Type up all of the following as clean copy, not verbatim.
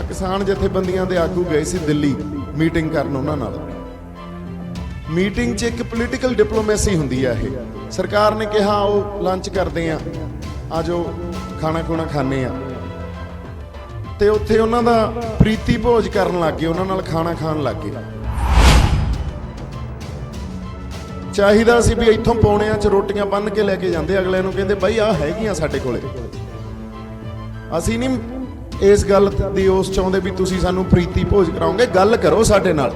किसान जथेबंदियां दे आगू गए सी दिल्ली मीटिंग करन उन्हां नाल। मीटिंग च एक पोलीटिकल डिप्लोमेसी हुंदी है। ये सरकार ने कहा आओ लंच करते हैं, आज खाना खुना खाने आ, ते उत्थे उन्हां दा प्रीति भोज करन लग गए, उन्हां नाल खाना खाण लग गए। चाहिदा सी भी इत्थों पौणिਆਂ ਚ ਰੋਟੀਆਂ ਬੰਨ ਕੇ ਲੈ ਕੇ ਜਾਂਦੇ, ਅਗਲੇ ਨੂੰ ਕਹਿੰਦੇ ਬਈ ਆ ਹੈਗੀਆਂ ਸਾਡੇ ਕੋਲੇ। ਅਸੀਂ ਨਹੀਂ ਇਸ ਗੱਲ ਦੀ ਉਸ ਚਾਹੁੰਦੇ ਵੀ ਤੁਸੀਂ ਸਾਨੂੰ ਪ੍ਰੀਤੀ ਭੋਜ ਕਰਾਓਗੇ, ਗੱਲ ਕਰੋ ਸਾਡੇ ਨਾਲ।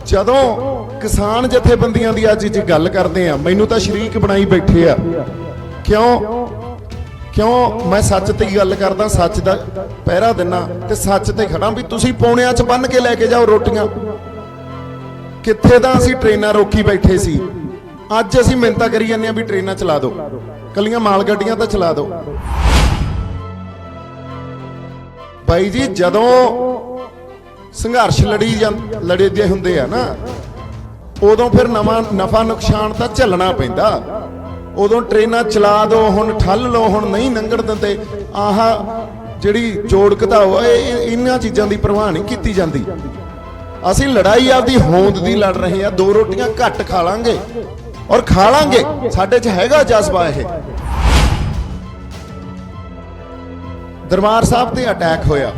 ਜਦੋਂ ਕਿਸਾਨ ਜਥੇਬੰਦੀਆਂ ਦੀ ਅੱਜ ਜੇ ਗੱਲ ਕਰਦੇ ਆ, ਮੈਨੂੰ ਤਾਂ ਸ਼ਰੀਕ ਬਣਾਈ ਬੈਠੇ ਆ। ਕਿਉਂ ਮੈਂ ਸੱਚ ਤੇ ਗੱਲ ਕਰਦਾ, ਸੱਚ ਦਾ ਪਹਿਰਾ ਦਿੰਨਾ ਤੇ ਸੱਚ ਤੇ ਖੜਾ ਵੀ ਤੁਸੀਂ ਪੌਣਿਆਂ ਚ ਬੰਨ ਕੇ ਲੈ ਕੇ ਜਾਓ ਰੋਟੀਆਂ। ਕਿੱਥੇ ਤਾਂ ਅਸੀਂ ਟ੍ਰੇਨਾਂ ਰੋਕੀ ਬੈਠੇ ਸੀ, ਅੱਜ ਅਸੀਂ ਮਿੰਨਤਾਂ ਕਰੀ ਜਾਂਦੇ ਆ ਵੀ ਟ੍ਰੇਨਾਂ ਚਲਾ ਦਿਓ, ਕੱਲੀਆਂ ਮਾਲ ਗੱਡੀਆਂ ਤਾਂ ਚਲਾ ਦਿਓ। ਬਾਈ ਜੀ ਜਦੋਂ ਸੰਘਰਸ਼ ਲੜਦੇ ਹੁੰਦੇ ਆ ਨਾ, ਉਦੋਂ ਫਿਰ ਨਵਾਂ ਨਫਾ ਨੁਕਸਾਨ ਤਾਂ ਝੱਲਣਾ ਪੈਂਦਾ। ਉਦੋਂ ਟ੍ਰੇਨਾਂ ਚਲਾ ਦਿਓ, ਹੁਣ ਠੱਲ ਲਓ, ਹੁਣ ਨਹੀਂ ਲੰਘਣ ਦਿੰਦੇ, ਆਹ ਜਿਹੜੀ ਜੋੜ ਘਟਾਓ, ਇਹਨਾਂ ਚੀਜ਼ਾਂ ਦੀ ਪਰਵਾਹ ਨਹੀਂ ਕੀਤੀ ਜਾਂਦੀ। ਅਸੀਂ ਲੜਾਈ ਆਪਦੀ ਹੋਂਦ ਦੀ ਲੜ ਰਹੇ ਆ। 2 ਰੋਟੀਆਂ ਘੱਟ ਖਾ ਲਾਂਗੇ ਔਰ ਖਾ ਲਾਂਗੇ, ਸਾਡੇ 'ਚ ਹੈਗਾ ਜਜ਼ਬਾ। ਇਹ ਦਰਬਾਰ ਸਾਹਿਬ ਤੇ ਅਟੈਕ ਹੋਇਆ,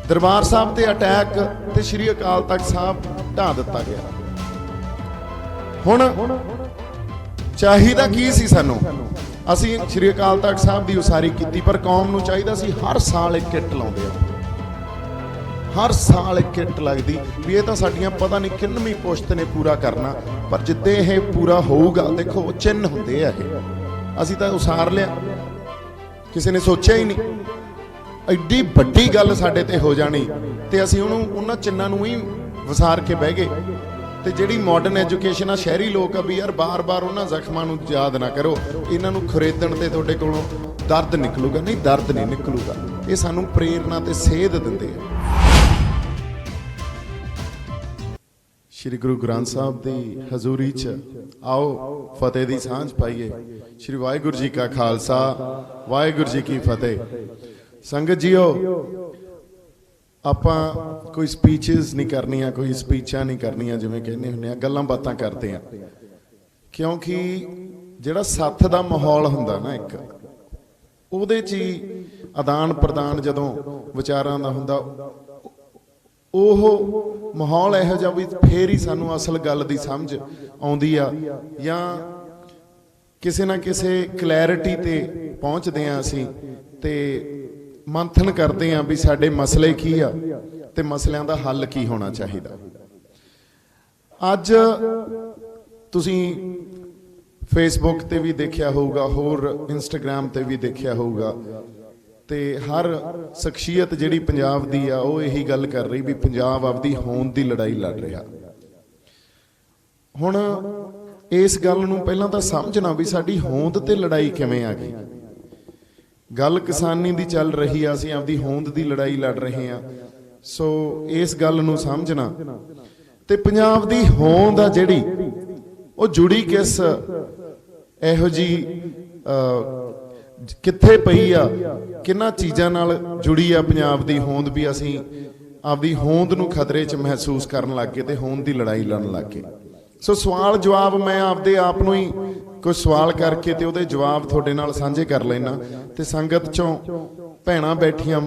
ਦਰਬਾਰ ਸਾਹਿਬ ਤੇ ਅਟੈਕ ਤੇ ਸ਼੍ਰੀ ਅਕਾਲ ਤਖਤ ਸਾਹਿਬ ਢਾਹ ਦਿੱਤਾ ਗਿਆ। ਹੁਣ ਚਾਹੀਦਾ ਕੀ ਸੀ ਸਾਨੂੰ? ਅਸੀਂ ਸ਼੍ਰੀ ਅਕਾਲ ਤਖਤ ਸਾਹਿਬ ਦੀ ਉਸਾਰੀ ਕੀਤੀ, ਪਰ ਕੌਮ ਨੂੰ ਚਾਹੀਦਾ ਸੀ ਹਰ ਸਾਲ ਇੱਕ ਕਿੱਟ ਲਾਉਂਦੇ ਆ, ਹਰ ਸਾਲ ਇੱਕ ਕਿੱਟ ਲੱਗਦੀ ਵੀ ਇਹ ਤਾਂ ਸਾਡੀਆਂ ਪਤਾ ਨਹੀਂ ਕਿੰਨਵੀਂ ਪੁਸ਼ਤ ਨੇ ਪੂਰਾ ਕਰਨਾ, ਪਰ ਜਿੱਦੇ ਇਹ ਪੂਰਾ ਹੋਊਗਾ, ਦੇਖੋ ਚਿੰਨ੍ਹ ਹੁੰਦੇ ਆ ਇਹ। ਅਸੀਂ ਤਾਂ ਉਸਾਰ ਲਿਆ, ਕਿਸੇ ਨੇ ਸੋਚਿਆ ਹੀ ਨਹੀਂ ਐਡੀ ਵੱਡੀ ਗੱਲ ਸਾਡੇ ਤੇ ਹੋ ਜਾਣੀ, ਤੇ ਅਸੀਂ ਉਹਨਾਂ ਚਿੰਨ੍ਹਾਂ ਨੂੰ ਹੀ ਵਿਸਾਰ ਕੇ ਬਹਿ ਗਏ। ਤੇ ਜਿਹੜੀ ਮਾਡਰਨ ਐਜੂਕੇਸ਼ਨ ਆ, ਸ਼ਹਿਰੀ ਲੋਕ ਆ ਵੀ ਯਾਰ ਬਾਰ-ਬਾਰ ਉਹਨਾਂ ਜ਼ਖਮਾਂ ਨੂੰ ਯਾਦ ਨਾ ਕਰੋ, ਇਹਨਾਂ ਨੂੰ ਖੁਰੇਦਣ ਤੇ ਤੁਹਾਡੇ ਕੋਲੋਂ ਦਰਦ ਨਿਕਲੂਗਾ। ਨਹੀਂ, ਦਰਦ ਨਹੀਂ ਨਿਕਲੂਗਾ, ਇਹ ਸਾਨੂੰ ਪ੍ਰੇਰਨਾ ਤੇ ਸੇਧ ਦਿੰਦੇ ਆ। ਸ਼੍ਰੀ ਗੁਰੂ ਗ੍ਰੰਥ ਸਾਹਿਬ ਦੀ ਹਜ਼ੂਰੀ 'ਚ ਆਓ ਫਤਿਹ ਦੀ ਸਾਂਝ ਪਾਈਏ। ਸ਼੍ਰੀ ਵਾਹਿਗੁਰੂ ਜੀ ਕਾ ਖਾਲਸਾ, ਵਾਹਿਗੁਰੂ ਜੀ ਕੀ ਫਤਿਹ। ਸੰਗਤ ਜੀਓ, ਆਪਾਂ ਕੋਈ ਸਪੀਚਸ ਨਹੀਂ ਕਰਨੀਆਂ, ਕੋਈ ਸਪੀਚਾਂ ਨਹੀਂ ਕਰਨੀਆਂ, ਜਿਵੇਂ ਕਹਿੰਦੇ ਹੁੰਦੇ ਆ, ਗੱਲਾਂ ਬਾਤਾਂ ਕਰਦੇ ਆ। ਕਿਉਂਕਿ ਜਿਹੜਾ ਸੱਥ ਦਾ ਮਾਹੌਲ ਹੁੰਦਾ ਨਾ ਇੱਕ, ਉਹਦੇ 'ਚ ਹੀ ਆਦਾਨ ਪ੍ਰਦਾਨ ਜਦੋਂ ਵਿਚਾਰਾਂ ਦਾ ਹੁੰਦਾ, ਉਹ ਮਾਹੌਲ ਇਹੋ ਜਿਹਾ ਵੀ ਫੇਰ ਹੀ ਸਾਨੂੰ ਅਸਲ ਗੱਲ ਦੀ ਸਮਝ ਆਉਂਦੀ ਆ, ਜਾਂ ਕਿਸੇ ਨਾ ਕਿਸੇ ਕਲੈਰਿਟੀ ਤੇ ਪਹੁੰਚਦੇ ਆ ਅਸੀਂ, ਤੇ ਮੰਥਨ ਕਰਦੇ ਆ ਵੀ ਸਾਡੇ ਮਸਲੇ ਕੀ ਆ ਤੇ ਮਸਲਿਆਂ ਦਾ ਹੱਲ ਕੀ ਹੋਣਾ ਚਾਹੀਦਾ। ਅੱਜ ਤੁਸੀਂ ਫੇਸਬੁੱਕ ਤੇ ਵੀ ਦੇਖਿਆ ਹੋਊਗਾ, ਹੋਰ ਇੰਸਟਾਗ੍ਰਾਮ ਤੇ ਵੀ ਦੇਖਿਆ ਹੋਊਗਾ, ਤੇ ਹਰ ਸ਼ਖਸੀਅਤ ਜਿਹੜੀ ਪੰਜਾਬ ਦੀ ਆ, ਉਹ ਇਹੀ ਗੱਲ ਕਰ ਰਹੀ ਵੀ ਪੰਜਾਬ ਆਪਦੀ ਹੋਂਦ ਦੀ ਲੜਾਈ ਲੜ ਰਿਹਾ। ਹੁਣ ਇਸ ਗੱਲ ਨੂੰ ਪਹਿਲਾਂ ਤਾਂ ਸਮਝਣਾ ਵੀ ਸਾਡੀ ਹੋਂਦ ਤੇ ਲੜਾਈ ਕਿਵੇਂ ਆ ਗਈ। ਗੱਲ ਕਿਸਾਨੀ ਦੀ ਚੱਲ ਰਹੀ ਆ, ਅਸੀਂ ਆਪਦੀ ਹੋਂਦ ਦੀ ਲੜਾਈ ਲੜ ਰਹੇ ਆ। ਸੋ ਇਸ ਗੱਲ ਨੂੰ ਸਮਝਣਾ, ਤੇ ਪੰਜਾਬ ਦੀ ਹੋਂਦ ਆ ਜਿਹੜੀ, ਉਹ ਜੁੜੀ ਕਿਸ ਇਹੋ ਜੀ ਕਿੱਥੇ ਪਈ ਆ, ਕਿੰਨਾ ਚੀਜ਼ਾਂ ਨਾਲ ਜੁੜੀ ਆ ਪੰਜਾਬ ਦੀ ਹੋਂਦ, ਵੀ ਅਸੀਂ ਆਪਦੀ ਹੋਂਦ ਨੂੰ ਖਤਰੇ 'ਚ ਮਹਿਸੂਸ ਕਰਨ ਲੱਗ ਗਏ ਤੇ ਹੋਂਦ ਦੀ ਲੜਾਈ ਲੜਨ ਲੱਗ ਗਏ। ਸੋ ਸਵਾਲ ਜਵਾਬ ਮੈਂ ਆਪਦੇ ਆਪ ਨੂੰ ਹੀ ਕੁਝ ਸਵਾਲ ਕਰਕੇ ਤੇ ਉਹਦੇ ਜਵਾਬ ਤੁਹਾਡੇ ਨਾਲ ਸਾਂਝੇ ਕਰ ਲੈਣਾ। ਤੇ ਸੰਗਤ 'ਚੋਂ ਭੈਣਾਂ ਬੈਠੀਆਂ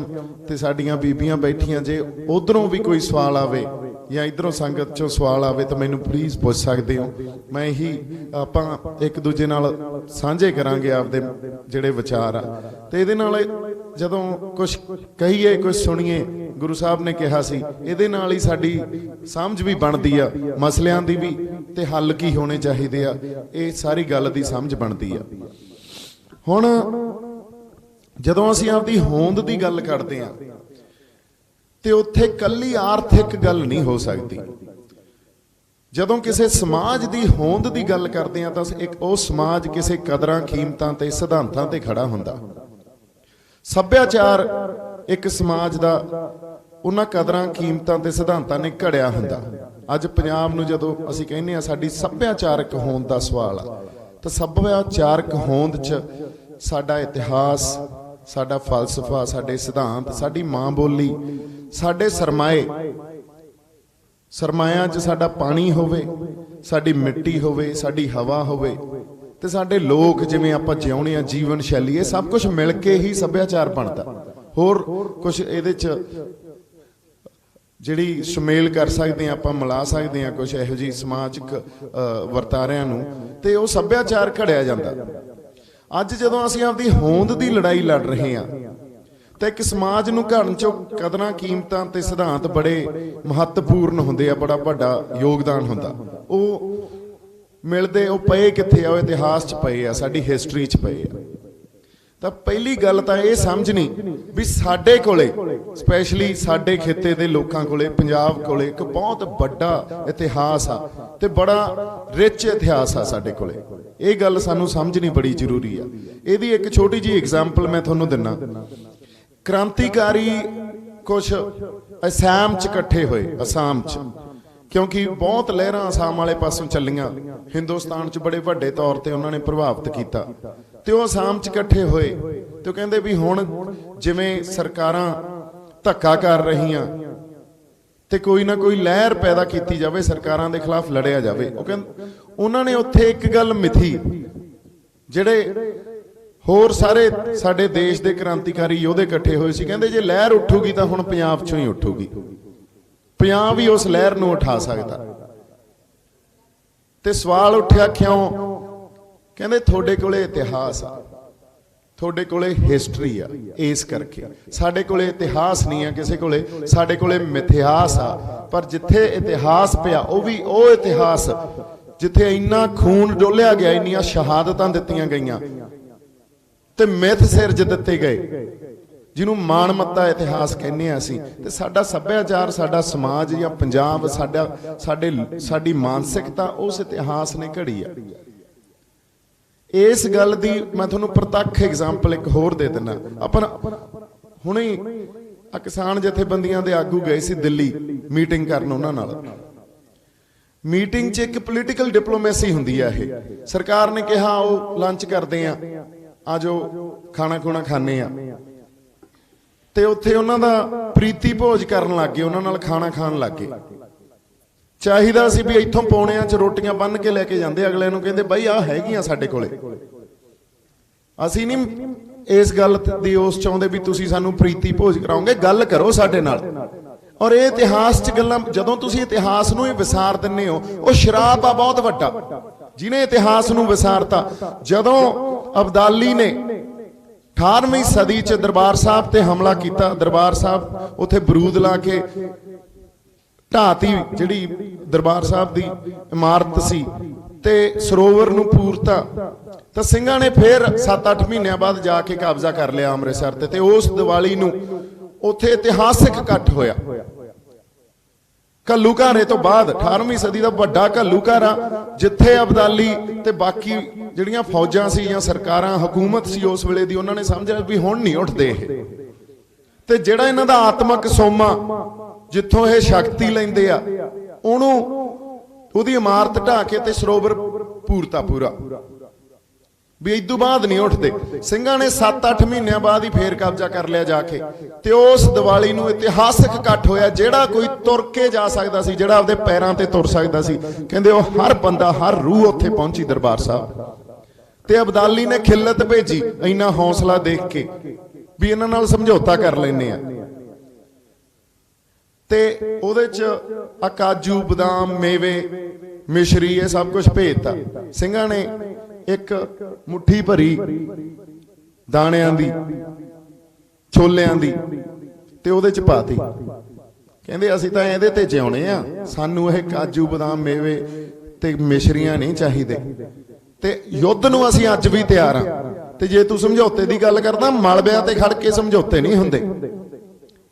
ਤੇ ਸਾਡੀਆਂ ਬੀਬੀਆਂ ਬੈਠੀਆਂ, ਜੇ ਉਧਰੋਂ ਵੀ ਕੋਈ ਸਵਾਲ ਆਵੇ ਜਾਂ ਇਧਰੋਂ ਸੰਗਤ 'ਚੋਂ ਸਵਾਲ ਆਵੇ ਤਾਂ ਮੈਨੂੰ ਪਲੀਜ਼ ਪੁੱਛ ਸਕਦੇ ਹੋ। ਮੈਂ ਇਹੀ, ਆਪਾਂ ਇੱਕ ਦੂਜੇ ਨਾਲ ਸਾਂਝੇ ਕਰਾਂਗੇ ਆਪਦੇ ਜਿਹੜੇ ਵਿਚਾਰ ਆ, ਤੇ ਇਹਦੇ ਨਾਲ ਜਦੋਂ ਕੁਝ ਕਹੀਏ, ਕੁਝ ਸੁਣੀਏ, ਗੁਰੂ ਸਾਹਿਬ ਨੇ ਕਿਹਾ ਸੀ, ਇਹਦੇ ਨਾਲ ਹੀ ਸਾਡੀ ਸਮਝ ਵੀ ਬਣਦੀ ਆ ਮਸਲਿਆਂ ਦੀ ਵੀ, ਤੇ ਹੱਲ ਕੀ ਹੋਣੇ ਚਾਹੀਦੇ ਆ, ਇਹ ਸਾਰੀ ਗੱਲ ਦੀ ਸਮਝ ਬਣਦੀ ਆ। ਹੁਣ ਜਦੋਂ ਅਸੀਂ ਆਪਦੀ ਹੋਂਦ ਦੀ ਗੱਲ ਕਰਦੇ ਆ, ਤੇ ਉੱਥੇ ਕੱਲੀ ਆਰਥਿਕ ਗੱਲ ਨਹੀਂ ਹੋ ਸਕਦੀ। ਜਦੋਂ ਕਿਸੇ ਸਮਾਜ ਦੀ ਹੋਂਦ ਦੀ ਗੱਲ ਕਰਦੇ ਆ, ਤਾਂ ਉਹ ਸਮਾਜ ਕਿਸੇ ਕਦਰਾਂ ਕੀਮਤਾਂ ਤੇ ਸਿਧਾਂਤਾਂ ਤੇ ਖੜਾ ਹੁੰਦਾ। ਸੱਭਿਆਚਾਰ ਇੱਕ ਸਮਾਜ ਦਾ ਉਹਨਾਂ ਕਦਰਾਂ ਕੀਮਤਾਂ ਤੇ ਸਿਧਾਂਤਾਂ ਨੇ ਘੜਿਆ ਹੁੰਦਾ। ਅੱਜ ਪੰਜਾਬ ਨੂੰ ਜਦੋਂ ਅਸੀਂ ਕਹਿੰਦੇ ਆ ਸਾਡੀ ਸੱਭਿਆਚਾਰਕ ਹੋਂਦ ਦਾ ਸਵਾਲ ਆ, ਤਾਂ ਸੱਭਿਆਚਾਰਕ ਹੋਂਦ 'ਚ ਸਾਡਾ ਇਤਿਹਾਸ, ਸਾਡਾ ਫਲਸਫਾ, ਸਾਡੇ ਸਿਧਾਂਤ, ਸਾਡੀ ਮਾਂ ਬੋਲੀ, ਸਾਡੇ ਸਰਮਾਇਆਂ 'ਚ ਸਾਡਾ ਪਾਣੀ ਹੋਵੇ, ਸਾਡੀ ਮਿੱਟੀ ਹੋਵੇ, ਸਾਡੀ ਹਵਾ ਹੋਵੇ, ਤੇ ਸਾਡੇ ਲੋਕ ਜਿਵੇਂ ਆਪਾਂ ਜਿਉਣੇ ਆ, ਜੀਵਨ ਸ਼ੈਲੀ, ਇਹ ਸਭ ਕੁਝ ਮਿਲ ਕੇ ਹੀ ਸੱਭਿਆਚਾਰ ਬਣਦਾ। ਹੋਰ ਕੁਝ ਇਹਦੇ 'ਚ ਜਿਹੜੀ ਸੁਮੇਲ ਕਰ ਸਕਦੇ ਆ, ਆਪਾਂ ਮਿਲਾ ਸਕਦੇ ਆ ਕੁਝ ਇਹੋ ਜਿਹੀ ਸਮਾਜਿਕ ਵਰਤਾਰਿਆਂ ਨੂੰ, ਤੇ ਉਹ ਸੱਭਿਆਚਾਰ ਘੜਿਆ ਜਾਂਦਾ। ਅੱਜ ਜਦੋਂ ਅਸੀਂ ਆਪਦੀ ਹੋਂਦ ਦੀ ਲੜਾਈ ਲੜ ਰਹੇ ਹਾਂ ਤਾਂ ਇੱਕ ਸਮਾਜ ਨੂੰ ਘੜਨ 'ਚੋਂ ਕਦਰਾਂ ਕੀਮਤਾਂ ਤੇ ਸਿਧਾਂਤ ਬੜੇ ਮਹੱਤਵਪੂਰਨ ਹੁੰਦੇ ਆ, ਬੜਾ ਵੱਡਾ ਯੋਗਦਾਨ ਹੁੰਦਾ। ਉਹ ਮਿਲਦੇ, ਉਹ ਪਏ ਕਿੱਥੇ ਆ? ਉਹ ਇਤਿਹਾਸ 'ਚ ਪਏ ਆ, ਸਾਡੀ ਹਿਸਟਰੀ 'ਚ ਪਏ ਆ। ਤਾਂ ਪਹਿਲੀ ਗੱਲ ਤਾਂ ਇਹ ਸਮਝਣੀ ਵੀ ਸਾਡੇ ਕੋਲੇ, ਸਪੈਸ਼ਲੀ ਸਾਡੇ ਖਿੱਤੇ ਦੇ ਲੋਕਾਂ ਕੋਲੇ, ਪੰਜਾਬ ਕੋਲੇ ਇੱਕ ਬਹੁਤ ਵੱਡਾ ਇਤਿਹਾਸ ਆ ਤੇ ਬੜਾ ਰਿਚ ਇਤਿਹਾਸ ਆ ਸਾਡੇ ਕੋਲੇ। ਇਹ ਗੱਲ ਸਾਨੂੰ ਸਮਝਣੀ ਬੜੀ ਜ਼ਰੂਰੀ ਆ। ਇਹਦੀ ਇੱਕ ਛੋਟੀ ਜਿਹੀ ਐਗਜ਼ਾਮਪਲ ਮੈਂ ਤੁਹਾਨੂੰ ਦਿੰਨਾ। ਕ੍ਰਾਂਤੀਕਾਰੀ ਕੁਛ ਅਸਾਮ 'ਚ ਇਕੱਠੇ ਹੋਏ, ਅਸਾਮ 'ਚ, ਕਿਉਂਕਿ ਬਹੁਤ ਲਹਿਰਾਂ ਅਸਾਮ ਵਾਲੇ ਪਾਸੋਂ ਚੱਲੀਆਂ, ਹਿੰਦੁਸਤਾਨ 'ਚ ਬੜੇ ਵੱਡੇ ਤੌਰ ਤੇ ਉਹਨਾਂ ਨੇ ਪ੍ਰਭਾਵਿਤ ਕੀਤਾ, ਤੇ ਉਹ ਅਸਾਮ 'ਚ ਇਕੱਠੇ ਹੋਏ ਤੇ ਉਹ ਕਹਿੰਦੇ ਵੀ ਹੁਣ ਜਿਵੇਂ ਸਰਕਾਰਾਂ ਧੱਕਾ ਕਰ ਰਹੀਆਂ ਤੇ ਕੋਈ ਨਾ ਕੋਈ ਲਹਿਰ ਪੈਦਾ ਕੀਤੀ ਜਾਵੇ, ਸਰਕਾਰਾਂ ਦੇ ਖਿਲਾਫ ਲੜਿਆ ਜਾਵੇ। ਉਹ ਕਹਿੰਦੇ ਉਹਨਾਂ ਨੇ ਉੱਥੇ ਇੱਕ ਗੱਲ ਮਿਥੀ, ਜਿਹੜੇ ਹੋਰ ਸਾਰੇ ਸਾਡੇ ਦੇਸ਼ ਦੇ ਕ੍ਰਾਂਤੀਕਾਰੀ ਯੋਧੇ ਇਕੱਠੇ ਹੋਏ ਸੀ, ਕਹਿੰਦੇ ਜੇ ਲਹਿਰ ਉੱਠੂਗੀ ਤਾਂ ਹੁਣ ਪੰਜਾਬ 'ਚੋਂ ਹੀ ਉੱਠੂਗੀ, ਪੰਜਾਬ ਹੀ ਉਸ ਲਹਿਰ ਨੂੰ ਉਠਾ ਸਕਦਾ। ਤੇ ਸਵਾਲ ਉੱਠਿਆ ਕਿਉਂ? ਕਹਿੰਦੇ ਤੁਹਾਡੇ ਕੋਲੇ ਇਤਿਹਾਸ ਆ, ਤੁਹਾਡੇ ਕੋਲੇ ਹਿਸਟਰੀ ਆ, ਇਸ ਕਰਕੇ। ਸਾਡੇ ਕੋਲੇ ਇਤਿਹਾਸ ਨਹੀਂ ਆ ਕਿਸੇ ਕੋਲੇ, ਸਾਡੇ ਕੋਲੇ ਮਿਥਿਹਾਸ ਆ। ਪਰ ਜਿੱਥੇ ਇਤਿਹਾਸ ਪਿਆ, ਉਹ ਵੀ ਉਹ ਇਤਿਹਾਸ ਜਿੱਥੇ ਇੰਨਾ ਖੂਨ ਡੋਲਿਆ ਗਿਆ, ਇੰਨੀਆਂ ਸ਼ਹਾਦਤਾਂ ਦਿੱਤੀਆਂ ਗਈਆਂ ਤੇ ਮਿੱਥ ਸਿਰਜ ਦਿੱਤੇ ਗਏ, ਜਿਹਨੂੰ ਮਾਣਮੱਤਾ ਇਤਿਹਾਸ ਕਹਿੰਦੇ ਆ ਅਸੀਂ। ਤੇ ਸਾਡਾ ਸੱਭਿਆਚਾਰ, ਸਾਡਾ ਸਮਾਜ ਜਾਂ ਪੰਜਾਬ, ਸਾਡੀ ਮਾਨਸਿਕਤਾ ਉਸ ਇਤਿਹਾਸ ਨੇ ਘੜੀ ਆ। ਇਸ ਗੱਲ ਦੀ ਮੈਂ ਤੁਹਾਨੂੰ ਪ੍ਰਤੱਖ ਐਗਜ਼ਾਮਪਲ ਇੱਕ ਹੋਰ ਦੇ ਦਿੰਦਾ। ਆਪਾਂ ਹੁਣੇ ਕਿਸਾਨ ਜਥੇਬੰਦੀਆਂ ਦੇ ਆਗੂ ਗਏ ਸੀ ਦਿੱਲੀ ਮੀਟਿੰਗ ਕਰਨ। ਉਹਨਾਂ ਨਾਲ ਮੀਟਿੰਗ 'ਚ ਇੱਕ ਪੋਲੀਟੀਕਲ ਡਿਪਲੋਮੇਸੀ ਹੁੰਦੀ ਆ। ਇਹ ਸਰਕਾਰ ਨੇ ਕਿਹਾ ਉਹ ਲੰਚ ਕਰਦੇ ਆ, ਆਜੋ ਖਾਣਾ ਖੂਣਾ ਖਾਣੇ ਆ, ਤੇ ਉੱਥੇ ਉਹਨਾਂ ਦਾ ਪ੍ਰੀਤੀ ਭੋਜ ਕਰਨ ਲੱਗ ਗਏ, ਉਹਨਾਂ ਨਾਲ ਖਾਣਾ ਖਾਣ ਲੱਗ ਗਏ। ਚਾਹੀਦਾ ਸੀ ਵੀ ਇੱਥੋਂ ਪੌਣਿਆਂ 'ਚ ਰੋਟੀਆਂ ਬੰਨ ਕੇ ਲੈ ਕੇ ਜਾਂਦੇ, ਅਗਲੇ ਨੂੰ ਕਹਿੰਦੇ ਬਾਈ ਆਹ ਹੈਗੀਆਂ ਸਾਡੇ ਕੋਲੇ, ਅਸੀਂ ਨਹੀਂ ਇਸ ਗੱਲ ਦੀ ਉਸ ਚਾਹੁੰਦੇ ਵੀ ਤੁਸੀਂ ਸਾਨੂੰ ਪ੍ਰੀਤੀ ਭੋਜ ਕਰਾਓਗੇ, ਗੱਲ ਕਰੋ ਸਾਡੇ ਨਾਲ। ਔਰ ਇਹ ਇਤਿਹਾਸ 'ਚ ਗੱਲਾਂ, ਜਦੋਂ ਤੁਸੀਂ ਇਤਿਹਾਸ ਨੂੰ ਹੀ ਵਿਸਾਰ ਦਿੰਦੇ ਹੋ, ਉਹ ਸ਼ਰਾਪ ਆ ਬਹੁਤ ਵੱਡਾ ਜਿਹਨੇ ਇਤਿਹਾਸ ਨੂੰ ਵਿਸਾਰਤਾ। ਜਦੋਂ ਅਬਦਾਲੀ ਨੇ 18ਵੀਂ ਸਦੀ 'ਚ ਦਰਬਾਰ ਸਾਹਿਬ ਤੇ ਹਮਲਾ ਕੀਤਾ, ਦਰਬਾਰ ਸਾਹਿਬ ਉੱਥੇ ਬਰੂਦ ਲਾ ਕੇ ਢਾਤੀ, ਜਿਹੜੀ ਦਰਬਾਰ ਸਾਹਿਬ ਦੀ ਇਮਾਰਤ ਸੀ, ਤੇ ਸਰੋਵਰ ਨੂੰ ਪੂਰਤਾ, ਤਾਂ ਸਿੰਘਾਂ ਨੇ ਫਿਰ 7-8 ਮਹੀਨਿਆਂ ਬਾਅਦ ਜਾ ਕੇ ਕਬਜ਼ਾ ਕਰ ਲਿਆ ਅੰਮ੍ਰਿਤਸਰ ਤੇ ਉਸ ਦੀਵਾਲੀ ਨੂੰ ਉੱਥੇ ਇਤਿਹਾਸਿਕ ਇਕੱਠ ਹੋਇਆ। ਘੱਲੂਘਾਰੇ ਤੋਂ ਬਾਅਦ 18ਵੀਂ ਸਦੀ ਦਾ ਵੱਡਾ ਘੱਲੂਘਾਰਾ, ਜਿੱਥੇ ਅਬਦਾਲੀ ਤੇ ਬਾਕੀ ਜਿਹੜੀਆਂ ਫੌਜਾਂ ਸੀ ਜਾਂ ਸਰਕਾਰਾਂ, ਹਕੂਮਤ ਸੀ ਉਸ ਵੇਲੇ ਦੀ, ਉਹਨਾਂ ਨੇ ਸਮਝਿਆ ਵੀ ਹੁਣ ਨਹੀਂ ਉੱਠਦੇ ਇਹ, ਤੇ ਜਿਹੜਾ ਇਹਨਾਂ ਦਾ ਆਤਮਕ ਸੋਮਾ ਜਿੱਥੋਂ ਇਹ ਸ਼ਕਤੀ ਲੈਂਦੇ ਆ, ਉਹਨੂੰ ਉਹਦੀ ਇਮਾਰਤ ਢਾਹ ਕੇ ਤੇ ਸਰੋਵਰ ਪੂਰਤਾ ਪੂਰਾ, ਵੀ ਇਦੋਂ ਬਾਅਦ ਨਹੀਂ ਉੱਠਦੇ। ਸਿੰਘਾਂ ਨੇ 7-8 ਮਹੀਨਿਆਂ ਬਾਅਦ ਹੀ ਫੇਰ ਕਬਜ਼ਾ ਕਰ ਲਿਆ ਜਾ ਕੇ, ਤੇ ਉਸ ਦੀਵਾਲੀ ਨੂੰ ਇਤਿਹਾਸਿਕ ਇਕੱਠ ਹੋਇਆ। ਜਿਹੜਾ ਕੋਈ ਤੁਰ ਕੇ ਜਾ ਸਕਦਾ ਸੀ, ਜਿਹੜਾ ਆਪਦੇ ਪੈਰਾਂ ਤੇ ਤੁਰ ਸਕਦਾ ਸੀ, ਕਹਿੰਦੇ ਉਹ ਹਰ ਬੰਦਾ, ਹਰ ਰੂਹ ਉੱਥੇ ਪਹੁੰਚੀ ਦਰਬਾਰ ਸਾਹਿਬ। ਤੇ ਅਬਦਾਲੀ ਨੇ ਖਿੱਲਤ ਭੇਜੀ ਇੰਨਾ ਹੌਸਲਾ ਦੇਖ ਕੇ ਵੀ ਇਹਨਾਂ ਨਾਲ ਸਮਝੌਤਾ ਕਰ ਲੈਨੇ ਆ, ਤੇ ਉਹਦੇ 'ਚ ਆ ਕਾਜੂ, ਬਦਾਮ, ਮੇਵੇ, ਮਿਸ਼ਰੀ, ਇਹ ਸਭ ਕੁਝ ਭੇਜਤਾ। ਸਿੰਘਾਂ ਨੇ ਇੱਕ ਮੁੱਠੀ ਭਰੀ ਦਾਣਿਆਂ ਦੀ, ਛੋਲਿਆਂ ਦੀ, ਤੇ ਉਹਦੇ 'ਚ ਪਾਤੀ। ਕਹਿੰਦੇ ਅਸੀਂ ਤਾਂ ਇਹਦੇ ਤੇ ਜਿਉਣੇ ਆ, ਸਾਨੂੰ ਇਹ ਕਾਜੂ, ਬਦਾਮ, ਮੇਵੇ ਤੇ ਮਿਸ਼ਰੀਆਂ ਨਹੀਂ ਚਾਹੀਦੇ, ਤੇ ਯੁੱਧ ਨੂੰ ਅਸੀਂ ਅੱਜ ਵੀ ਤਿਆਰ ਆ। ਤੇ ਜੇ ਤੂੰ ਸਮਝੌਤੇ ਦੀ ਗੱਲ ਕਰਦਾ, ਮਲਬਿਆਂ ਤੇ ਖੜ ਕੇ ਸਮਝੌਤੇ ਨਹੀਂ ਹੁੰਦੇ।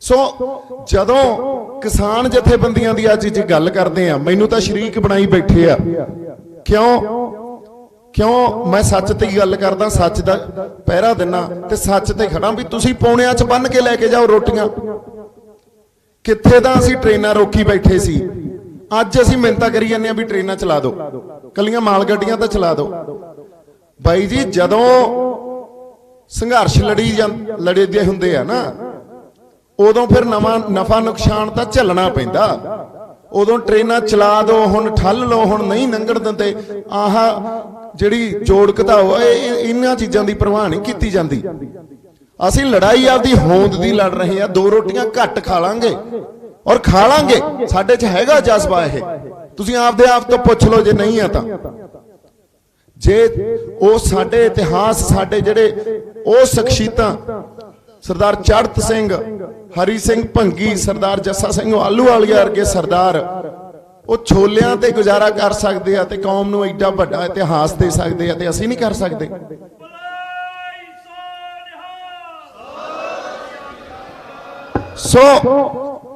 ਸੋ ਜਦੋਂ ਕਿਸਾਨ ਜਥੇਬੰਦੀਆਂ ਦੀ ਅੱਜ ਜੇ ਗੱਲ ਕਰਦੇ ਆ, ਮੈਨੂੰ ਤਾਂ ਸ਼ਰੀਕ ਬਣਾਈ ਬੈਠੇ ਆ। ਕਿਉਂ ਮੈਂ ਸੱਚ ਤੇ ਗੱਲ ਕਰਦਾ, ਸੱਚ ਦਾ ਪਹਿਰਾ ਦਿੰਨਾ ਤੇ ਸੱਚ ਤੇ ਖੜਾ ਵੀ ਤੁਸੀਂ ਪੌਣਿਆਂ 'ਚ ਬੰਨ ਕੇ ਲੈ ਕੇ ਜਾਓ ਰੋਟੀਆਂ। ਕਿੱਥੇ ਤਾਂ ਅਸੀਂ ਟ੍ਰੇਨਾਂ ਰੋਕੀ ਬੈਠੇ ਸੀ, ਅੱਜ ਅਸੀਂ ਮਿੰਨਤਾਂ ਕਰੀ ਜਾਂਦੇ ਆ ਵੀ ਟ੍ਰੇਨਾਂ ਚਲਾ ਦਿਓ, ਕੱਲੀਆਂ ਮਾਲ ਗੱਡੀਆਂ ਤਾਂ ਚਲਾ ਦਿਓ। ਬਾਈ ਜੀ, ਜਦੋਂ ਸੰਘਰਸ਼ ਲੜਦੇ ਹੁੰਦੇ ਆ ਨਾ, ਉਦੋਂ ਫਿਰ ਨਵਾਂ ਨਫਾ ਨੁਕਸਾਨ ਤਾਂ ਝੱਲਣਾ ਪੈਂਦਾ। ਉਦੋਂ ਟ੍ਰੇਨਾਂ ਚਲਾ ਦੋ, ਹੁਣ ਠੱਲ ਲਓ, ਹੁਣ ਨਹੀਂ ਲੰਘਣ ਦਿੰਦੇ, ਆਹ ਜਿਹੜੀ ਜੋੜ ਘਟਾਓ, ਇਹਨਾਂ ਚੀਜ਼ਾਂ ਦੀ ਪਰਵਾਹ ਨਹੀਂ ਕੀਤੀ ਜਾਂਦੀ। ਅਸੀਂ ਲੜਾਈ ਆਪਦੀ ਹੋਂਦ ਦੀ ਲੜ ਰਹੇ ਆ। 2 ਰੋਟੀਆਂ ਘੱਟ ਖਾ ਲਾਂਗੇ ਔਰ ਖਾ ਲਾਂਗੇ, ਸਾਡੇ 'ਚ ਹੈਗਾ ਜਜ਼ਬਾ ਇਹ। ਤੁਸੀਂ ਆਪਦੇ ਆਪ ਤੋਂ ਪੁੱਛ ਲਓ ਜੇ ਨਹੀਂ ਆ ਤਾਂ। ਜੇ ਉਹ ਸਾਡੇ ਇਤਿਹਾਸ, ਸਾਡੇ ਜਿਹੜੇ ਉਹ ਸ਼ਖਸੀਅਤਾਂ, ਸਰਦਾਰ ਚੜ੍ਹਤ ਸਿੰਘ, ਹਰੀ ਸਿੰਘ ਭੰਗੀ, ਸਰਦਾਰ ਜੱਸਾ ਸਿੰਘ ਆਹਲੂਵਾਲੀਆ ਵਰਗੇ ਸਰਦਾਰ, ਉਹ ਛੋਲਿਆਂ ਤੇ ਗੁਜ਼ਾਰਾ ਕਰ ਸਕਦੇ ਆ ਤੇ ਕੌਮ ਨੂੰ ਐਡਾ ਵੱਡਾ ਇਤਿਹਾਸ ਦੇ ਸਕਦੇ ਆ, ਤੇ ਅਸੀਂ ਨਹੀਂ ਕਰ ਸਕਦੇ। ਸੋ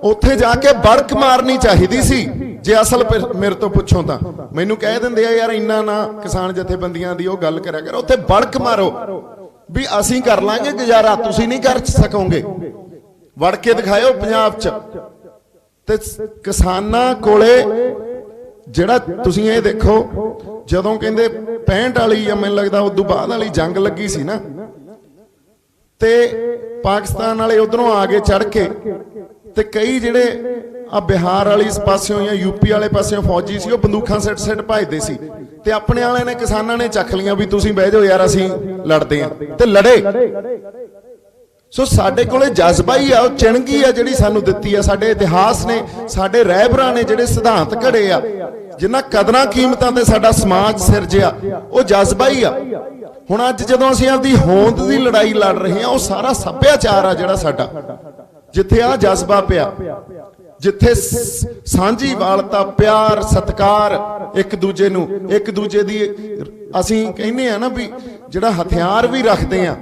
ਉੱਥੇ ਜਾ ਕੇ ਬੜਕ ਮਾਰਨੀ ਚਾਹੀਦੀ ਸੀ। ਜੇ ਅਸਲ ਮੇਰੇ ਤੋਂ ਪੁੱਛੋ ਤਾਂ ਮੈਨੂੰ ਕਹਿ ਦਿੰਦੇ ਆ ਯਾਰ ਇੰਨਾ ਨਾ ਕਿਸਾਨ ਜਥੇਬੰਦੀਆਂ ਦੀ ਉਹ ਗੱਲ ਕਰਿਆ ਕਰ, ਉੱਥੇ ਬੜਕ ਮਾਰੋ ਵੀ ਅਸੀਂ ਕਰ ਲਾਂਗੇ ਗੁਜ਼ਾਰਾ, ਤੁਸੀਂ ਨਹੀਂ ਕਰ ਸਕੋਗੇ। ਵੜ ਕੇ ਦਿਖਾਇਓ ਪੰਜਾਬ 'ਚ। ਤੇ ਕਿਸਾਨਾਂ ਕੋਲੇ ਜਿਹੜਾ ਤੁਸੀਂ ਇਹ ਦੇਖੋ, ਜਦੋਂ ਕਹਿੰਦੇ 65 ਵਾਲੀ ਜਾਂ ਮੈਨੂੰ ਲੱਗਦਾ ਉਦੋਂ ਬਾਅਦ ਵਾਲੀ ਜੰਗ ਲੱਗੀ ਸੀ ਨਾ, ਤੇ ਪਾਕਿਸਤਾਨ ਵਾਲੇ ਉਧਰੋਂ ਆ ਗਏ ਚੜ ਕੇ, ਤੇ ਕਈ ਜਿਹੜੇ ਆ ਬਿਹਾਰ ਵਾਲੀ ਇਸ ਪਾਸਿਓਂ ਜਾਂ ਯੂਪੀ ਵਾਲੇ ਪਾਸਿਓਂ ਫੌਜੀ ਸੀ, ਉਹ ਬੰਦੂਕਾਂ ਸਿੱਟ ਭੱਜਦੇ ਸੀ, ਤੇ ਆਪਣੇ ਵਾਲਿਆਂ ਨੇ, ਕਿਸਾਨਾਂ ਨੇ ਚੱਕ ਲੀਆਂ ਵੀ ਤੁਸੀਂ ਬਹਿ ਜਾਓ ਯਾਰ ਅਸੀਂ ਲੜਦੇ ਆ, ਤੇ ਲੜੇ। ਸੋ ਸਾਡੇ ਕੋਲੇ ਜਜ਼ਬਾ ਹੀ ਆ, ਉਹ ਚਿਣਗੀ ਆ ਜਿਹੜੀ ਸਾਨੂੰ ਦਿੱਤੀ ਆ, ਸਾਡੇ ਇਤਿਹਾਸ ਨੇ, ਸਾਡੇ ਰਹਿਬਰਾਂ ਨੇ ਜਿਹੜੇ ਸਿਧਾਂਤ ਘੜੇ ਆ, ਜਿਨ੍ਹਾਂ ਕਦਰਾਂ ਕੀਮਤਾਂ ਤੇ ਸਾਡਾ ਸਮਾਜ ਸਿਰਜਿਆ, ਉਹ ਜਜ਼ਬਾ ਹੀ ਆ। ਹੁਣ ਅੱਜ ਜਦੋਂ ਅਸੀਂ ਆਪਦੀ ਹੋਂਦ ਦੀ ਲੜਾਈ ਲੜ ਰਹੇ ਹਾਂ, ਉਹ ਸਾਰਾ ਸੱਭਿਆਚਾਰ ਆ ਜਿਹੜਾ ਸਾਡਾ, ਜਿੱਥੇ ਆ ਜਜ਼ਬਾ ਪਿਆ, ਜਿੱਥੇ ਸਾਂਝੀਵਾਲਤਾ, ਪਿਆਰ, ਸਤਿਕਾਰ, ਇੱਕ ਦੂਜੇ ਨੂੰ, ਇੱਕ ਦੂਜੇ ਦੀ, ਅਸੀਂ ਕਹਿੰਦੇ ਆ ਨਾ ਵੀ ਜਿਹੜਾ ਹਥਿਆਰ ਵੀ ਰੱਖਦੇ ਆ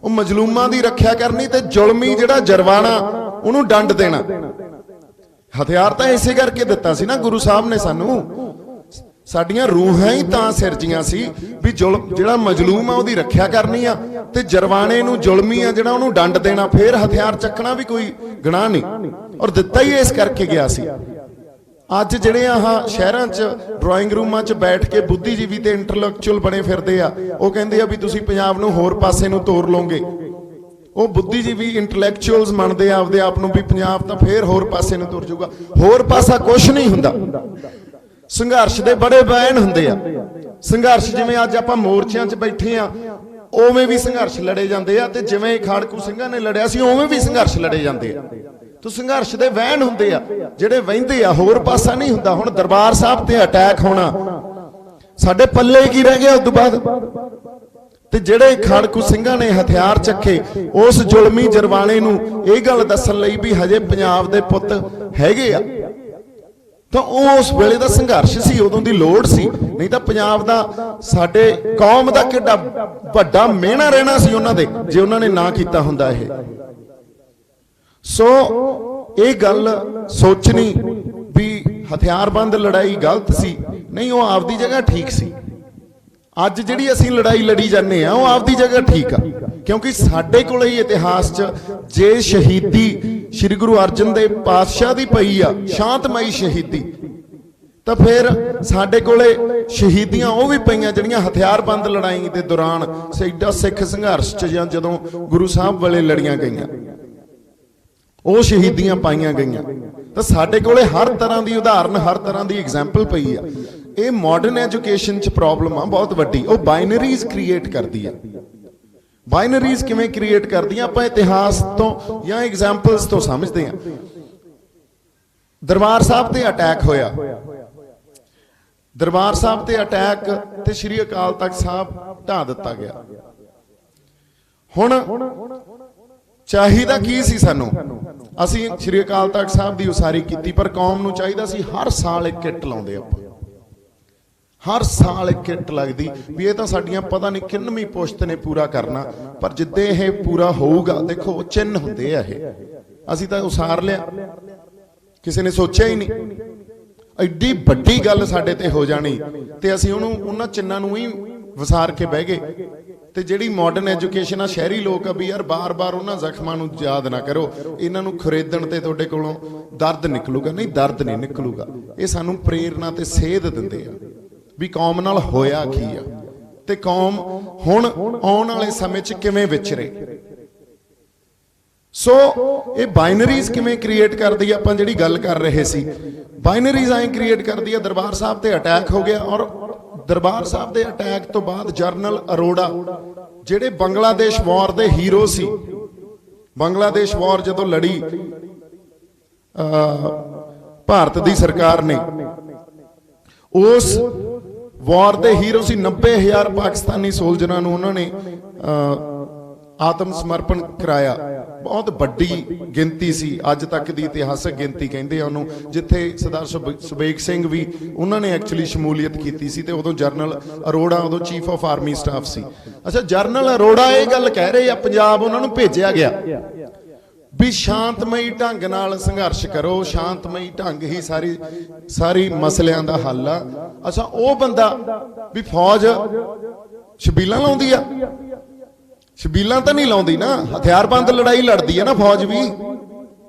ਉਹ ਮਜ਼ਲੂਮਾਂ ਦੀ ਰੱਖਿਆ ਕਰਨੀ, ਤੇ ਜ਼ੁਲਮੀ ਜਿਹੜਾ ਜਰਵਾਣਾ ਉਹਨੂੰ ਡੰਡ ਦੇਣਾ। ਹਥਿਆਰ ਤਾਂ ਇਸੇ ਕਰਕੇ ਦਿੱਤਾ ਸੀ ਨਾ ਗੁਰੂ ਸਾਹਿਬ ਨੇ ਸਾਨੂੰ। ਸਾਡੀਆਂ ਰੂਹਾਂ ਹੀ ਤਾਂ ਸਿਰਜੀਆਂ ਸੀ ਵੀ ਜਿਹੜਾ ਮਜ਼ਲੂਮ ਆ ਉਹਦੀ ਰੱਖਿਆ ਕਰਨੀ ਆ, ਤੇ ਜਰਵਾਣੇ ਨੂੰ, ਜ਼ੁਲਮੀ ਆ ਜਿਹੜਾ, ਉਹਨੂੰ ਡੰਡ ਦੇਣਾ। ਫਿਰ ਹਥਿਆਰ ਚੱਕਣਾ ਵੀ ਕੋਈ ਗੁਨਾਹ ਨਹੀਂ, ਔਰ ਦਿੱਤਾ ਹੀ ਇਸ ਕਰਕੇ ਗਿਆ ਸੀ। ਅੱਜ ਜਿਹੜੇ ਆਹ ਸ਼ਹਿਰਾਂ 'ਚ ਡਰਾਇੰਗ ਰੂਮਾਂ 'ਚ ਬੈਠ ਕੇ ਬੁੱਧੀਜੀਵੀ ਤੇ ਇੰਟੈਲੈਕਚੁਅਲ ਬਣੇ ਫਿਰਦੇ ਆ, ਉਹ ਕਹਿੰਦੇ ਆ ਵੀ ਤੁਸੀਂ ਪੰਜਾਬ ਨੂੰ ਹੋਰ ਪਾਸੇ ਨੂੰ ਤੋਰ ਲਓਗੇ। ਉਹ ਬੁੱਧੀਜੀਵੀ ਇੰਟੈਲੈਕਚੁਅਲਸ ਮੰਨਦੇ ਆ ਆਪਦੇ ਆਪ ਨੂੰ ਵੀ ਪੰਜਾਬ ਤਾਂ ਫੇਰ ਹੋਰ ਪਾਸੇ ਨੂੰ ਤੁਰ ਜਾਊਗਾ। ਹੋਰ ਪਾਸਾ ਕੁਛ ਨਹੀਂ ਹੁੰਦਾ। ਸੰਘਰਸ਼ ਦੇ ਬੜੇ ਬੈਨ ਹੁੰਦੇ ਆ। ਸੰਘਰਸ਼ ਜਿਵੇਂ ਅੱਜ ਆਪਾਂ ਮੋਰਚਿਆਂ 'ਚ ਬੈਠੇ ਆ, ਉਵੇਂ ਵੀ ਸੰਘਰਸ਼ ਲੜੇ ਜਾਂਦੇ ਆ, ਤੇ ਜਿਵੇਂ ਖਾੜਕੂ ਸਿੰਘਾਂ ਨੇ ਲੜਿਆ ਸੀ ਉਵੇਂ ਵੀ ਸੰਘਰਸ਼ ਲੜੇ ਜਾਂਦੇ ਆ। ਤੋ ਸੰਘਰਸ਼ ਦੇ ਵਹਿਣ ਹੁੰਦੇ ਆ ਜਿਹੜੇ ਵਹਿੰਦੇ ਆ, ਹੋਰ ਪਾਸਾ ਨਹੀਂ ਹੁੰਦਾ। ਹੁਣ ਦਰਬਾਰ ਸਾਹਿਬ ਤੇ ਅਟੈਕ ਹੋਣਾ, ਸਾਡੇ ਪੱਲੇ ਕੀ ਰਹਿ ਗਿਆ ਉਸ ਤੋਂ ਬਾਅਦ? ਤੇ ਜਿਹੜੇ ਖਾੜਕੂ ਸਿੰਘਾਂ ਨੇ ਹਥਿਆਰ ਚੱਕੇ, ਉਸ ਜ਼ੁਲਮੀ ਜਰਵਾਣੇ ਨੂੰ ਇਹ ਗੱਲ ਦੱਸਣ ਲਈ ਵੀ ਹਜੇ ਪੰਜਾਬ ਦੇ ਪੁੱਤ ਹੈਗੇ ਆ, ਤਾਂ ਉਹ ਉਸ ਵੇਲੇ ਦਾ ਸੰਘਰਸ਼ ਸੀ, ਉਦੋਂ ਦੀ ਲੋੜ ਸੀ। ਨਹੀਂ ਤਾਂ ਪੰਜਾਬ ਦਾ, ਸਾਡੇ ਕੌਮ ਦਾ ਕਿੱਡਾ ਵੱਡਾ ਮਿਹਣਾ ਰਹਿਣਾ ਸੀ ਉਹਨਾਂ ਦੇ, ਜੇ ਉਹਨਾਂ ਨੇ ਨਾ ਕੀਤਾ ਹੁੰਦਾ ਇਹ। ਸੋ ਇਹ ਗੱਲ ਸੋਚਣੀ ਵੀ ਹਥਿਆਰਬੰਦ ਲੜਾਈ ਗਲਤ ਸੀ, ਨਹੀਂ, ਉਹ ਆਪਦੀ ਜਗ੍ਹਾ ਠੀਕ ਸੀ। ਅੱਜ ਜਿਹੜੀ ਅਸੀਂ ਲੜਾਈ ਲੜੀ ਜਾਂਦੇ ਆ, ਉਹ ਆਪਦੀ ਜਗ੍ਹਾ ਠੀਕ ਆ, ਕਿਉਂਕਿ ਸਾਡੇ ਕੋਲੇ ਹੀ ਇਤਿਹਾਸ 'ਚ ਜੇ ਸ਼ਹੀਦੀ ਸ੍ਰੀ ਗੁਰੂ ਅਰਜਨ ਦੇਵ ਪਾਤਸ਼ਾਹ ਦੀ ਪਈ ਆ, ਸ਼ਾਂਤਮਈ ਸ਼ਹੀਦੀ, ਤਾਂ ਫਿਰ ਸਾਡੇ ਕੋਲੇ ਸ਼ਹੀਦੀਆਂ ਉਹ ਵੀ ਪਈਆਂ ਜਿਹੜੀਆਂ ਹਥਿਆਰਬੰਦ ਲੜਾਈ ਦੇ ਦੌਰਾਨ ਸੈਡਾ ਸਿੱਖ ਸੰਘਰਸ਼ 'ਚ ਜਾਂ ਜਦੋਂ ਗੁਰੂ ਸਾਹਿਬ ਵੇਲੇ ਲੜੀਆਂ ਗਈਆਂ, ਉਹ ਸ਼ਹੀਦੀਆਂ ਪਾਈਆਂ ਗਈਆਂ। ਤਾਂ ਸਾਡੇ ਕੋਲੇ ਹਰ ਤਰ੍ਹਾਂ ਦੀ ਉਦਾਹਰਨ, ਹਰ ਤਰ੍ਹਾਂ ਦੀ ਐਗਜ਼ਾਮਪਲ ਪਈ ਆ। ਇਹ ਮਾਡਰਨ ਐਜੂਕੇਸ਼ਨ 'ਚ ਪ੍ਰੋਬਲਮ ਆ ਬਹੁਤ ਵੱਡੀ, ਉਹ ਬਾਈਨਰੀਜ਼ ਕ੍ਰੀਏਟ ਕਰਦੀ ਆ। ਬਾਈਨਰੀਜ਼ ਕਿਵੇਂ ਕ੍ਰੀਏਟ ਕਰਦੀਆਂ, ਆਪਾਂ ਇਤਿਹਾਸ ਤੋਂ ਜਾਂ ਐਗਜ਼ਾਮਪਲਸ ਤੋਂ ਸਮਝਦੇ ਆ। ਦਰਬਾਰ ਸਾਹਿਬ ਤੇ ਅਟੈਕ ਹੋਇਆ, ਦਰਬਾਰ ਸਾਹਿਬ ਤੇ ਅਟੈਕ ਤੇ ਸ੍ਰੀ ਅਕਾਲ ਤਖਤ ਸਾਹਿਬ ਢਾਹ ਦਿੱਤਾ ਗਿਆ। ਹੁਣ ਚਾਹੀਦਾ ਕੀ ਸੀ ਸਾਨੂੰ? ਅਸੀਂ ਸ੍ਰੀ ਅਕਾਲ ਤਖਤ ਸਾਹਿਬ ਦੀ ਉਸਾਰੀ ਕੀਤੀ, ਪਰ ਕੌਮ ਨੂੰ ਚਾਹੀਦਾ ਸੀ ਹਰ ਸਾਲ ਇੱਕ ਕਿੱਟ ਲਾਉਂਦੇ ਆਪਾਂ, ਹਰ ਸਾਲ ਇੱਕ ਕਿੱਟ ਲੱਗਦੀ ਵੀ ਇਹ ਤਾਂ ਸਾਡੀਆਂ ਪਤਾ ਨਹੀਂ ਕਿੰਨਵੀਂ ਪੁਸ਼ਤ ਨੇ ਪੂਰਾ ਕਰਨਾ, ਪਰ ਜਿੱਦੇ ਇਹ ਪੂਰਾ ਹੋਊਗਾ, ਦੇਖੋ ਚਿੰਨ ਹੁੰਦੇ ਆ ਇਹ, ਅਸੀਂ ਤਾਂ ਉਸਾਰ ਲਿਆ, ਕਿਸੇ ਨੇ ਸੋਚਿਆ ਹੀ ਨਹੀਂ ਐਡੀ ਵੱਡੀ ਗੱਲ ਸਾਡੇ ਤੇ ਹੋ ਜਾਣੀ, ਤੇ ਅਸੀਂ ਉਹਨਾਂ ਚਿੰਨਾਂ ਨੂੰ ਹੀ ਵਿਸਾਰ ਕੇ ਬਹਿ ਗਏ। ਤੇ ਜਿਹੜੀ ਮਾਡਰਨ ਐਜੂਕੇਸ਼ਨ ਆ, ਸ਼ਹਿਰੀ ਲੋਕ ਆ ਵੀ ਯਾਰ ਬਾਰ-ਬਾਰ ਉਹਨਾਂ ਜ਼ਖਮਾਂ ਨੂੰ ਯਾਦ ਨਾ ਕਰੋ, ਇਹਨਾਂ ਨੂੰ ਖੁਰੇਦਣ ਤੇ ਤੁਹਾਡੇ ਕੋਲੋਂ ਦਰਦ ਨਿਕਲੂਗਾ। ਨਹੀਂ, ਦਰਦ ਨਹੀਂ ਨਿਕਲੂਗਾ। ਇਹ ਸਾਨੂੰ ਪ੍ਰੇਰਨਾ ਤੇ ਸੇਧ ਦਿੰਦੇ ਆ ਵੀ ਕੌਮ ਨਾਲ ਹੋਇਆ ਕੀ ਆ, ਤੇ ਕੌਮ ਹੁਣ ਆਉਣ ਵਾਲੇ ਸਮੇਂ 'ਚ ਕਿਵੇਂ ਵਿਚਰੇ। ਸੋ ਇਹ ਬਾਈਨਰੀਜ਼ ਕਿਵੇਂ ਕ੍ਰੀਏਟ ਕਰਦੀ ਆ, ਆਪਾਂ ਜਿਹੜੀ ਗੱਲ ਕਰ ਰਹੇ ਸੀ, ਬਾਈਨਰੀਜ਼ ਐਂ ਕ੍ਰੀਏਟ ਕਰਦੀ ਆ। ਦਰਬਾਰ ਸਾਹਿਬ ਤੇ ਅਟੈਕ ਹੋ ਗਿਆ, ਔਰ ਦਰਬਾਰ ਸਾਹਿਬ ਦੇ ਅਟੈਕ ਤੋਂ ਬਾਅਦ ਜਨਰਲ ਅਰੋੜਾ ਜਿਹੜੇ ਬੰਗਲਾਦੇਸ਼ ਵਾਰ ਦੇ ਹੀਰੋ ਸੀ, ਬੰਗਲਾਦੇਸ਼ ਵਾਰ ਜਦੋਂ ਲੜੀ ਭਾਰਤ ਦੀ ਸਰਕਾਰ ਨੇ, ਉਸ ਵਾਰ ਦੇ ਹੀਰੋ ਸੀ। 90,000 ਪਾਕਿਸਤਾਨੀ ਸੋਲਜਰਾਂ ਨੂੰ ਉਹਨਾਂ ਨੇ ਆਤਮ ਸਮਰਪਣ ਕਰਾਇਆ। ਬਹੁਤ ਵੱਡੀ ਗਿਣਤੀ ਸੀ, ਅੱਜ ਤੱਕ ਦੀ ਇਤਿਹਾਸਕ ਗਿਣਤੀ ਕਹਿੰਦੇ ਆ ਉਹਨੂੰ, ਜਿੱਥੇ ਸਰਦਾਰ ਸੁਬੇਗ ਸਿੰਘ ਵੀ ਉਹਨਾਂ ਨੇ ਐਕਚੁਅਲੀ ਸ਼ਮੂਲੀਅਤ ਕੀਤੀ ਸੀ। ਤੇ ਉਦੋਂ ਜਨਰਲ ਅਰੋੜਾ ਉਦੋਂ ਚੀਫ ਆਫ ਆਰਮੀ ਸਟਾਫ ਸੀ। ਅੱਛਾ, ਜਨਰਲ ਅਰੋੜਾ ਇਹ ਗੱਲ ਕਹਿ ਰਹੇ ਆ, ਪੰਜਾਬ ਉਹਨਾਂ ਨੂੰ ਭੇਜਿਆ ਗਿਆ ਵੀ ਸ਼ਾਂਤਮਈ ਢੰਗ ਨਾਲ ਸੰਘਰਸ਼ ਕਰੋ, ਸ਼ਾਂਤਮਈ ਢੰਗ ਹੀ ਸਾਰੀ ਮਸਲਿਆਂ ਦਾ ਹੱਲ ਆ। ਅੱਛਾ, ਉਹ ਬੰਦਾ ਵੀ ਫੌਜ ਛਬੀਲਾਂ ਲਾਉਂਦੀ ਆ? ਛਬੀਲਾਂ ਤਾਂ ਨਹੀਂ ਲਾਉਂਦੀ ਨਾ, ਹਥਿਆਰਬੰਦ ਲੜਾਈ ਲੜਦੀ ਹੈ ਨਾ ਫੌਜ ਵੀ।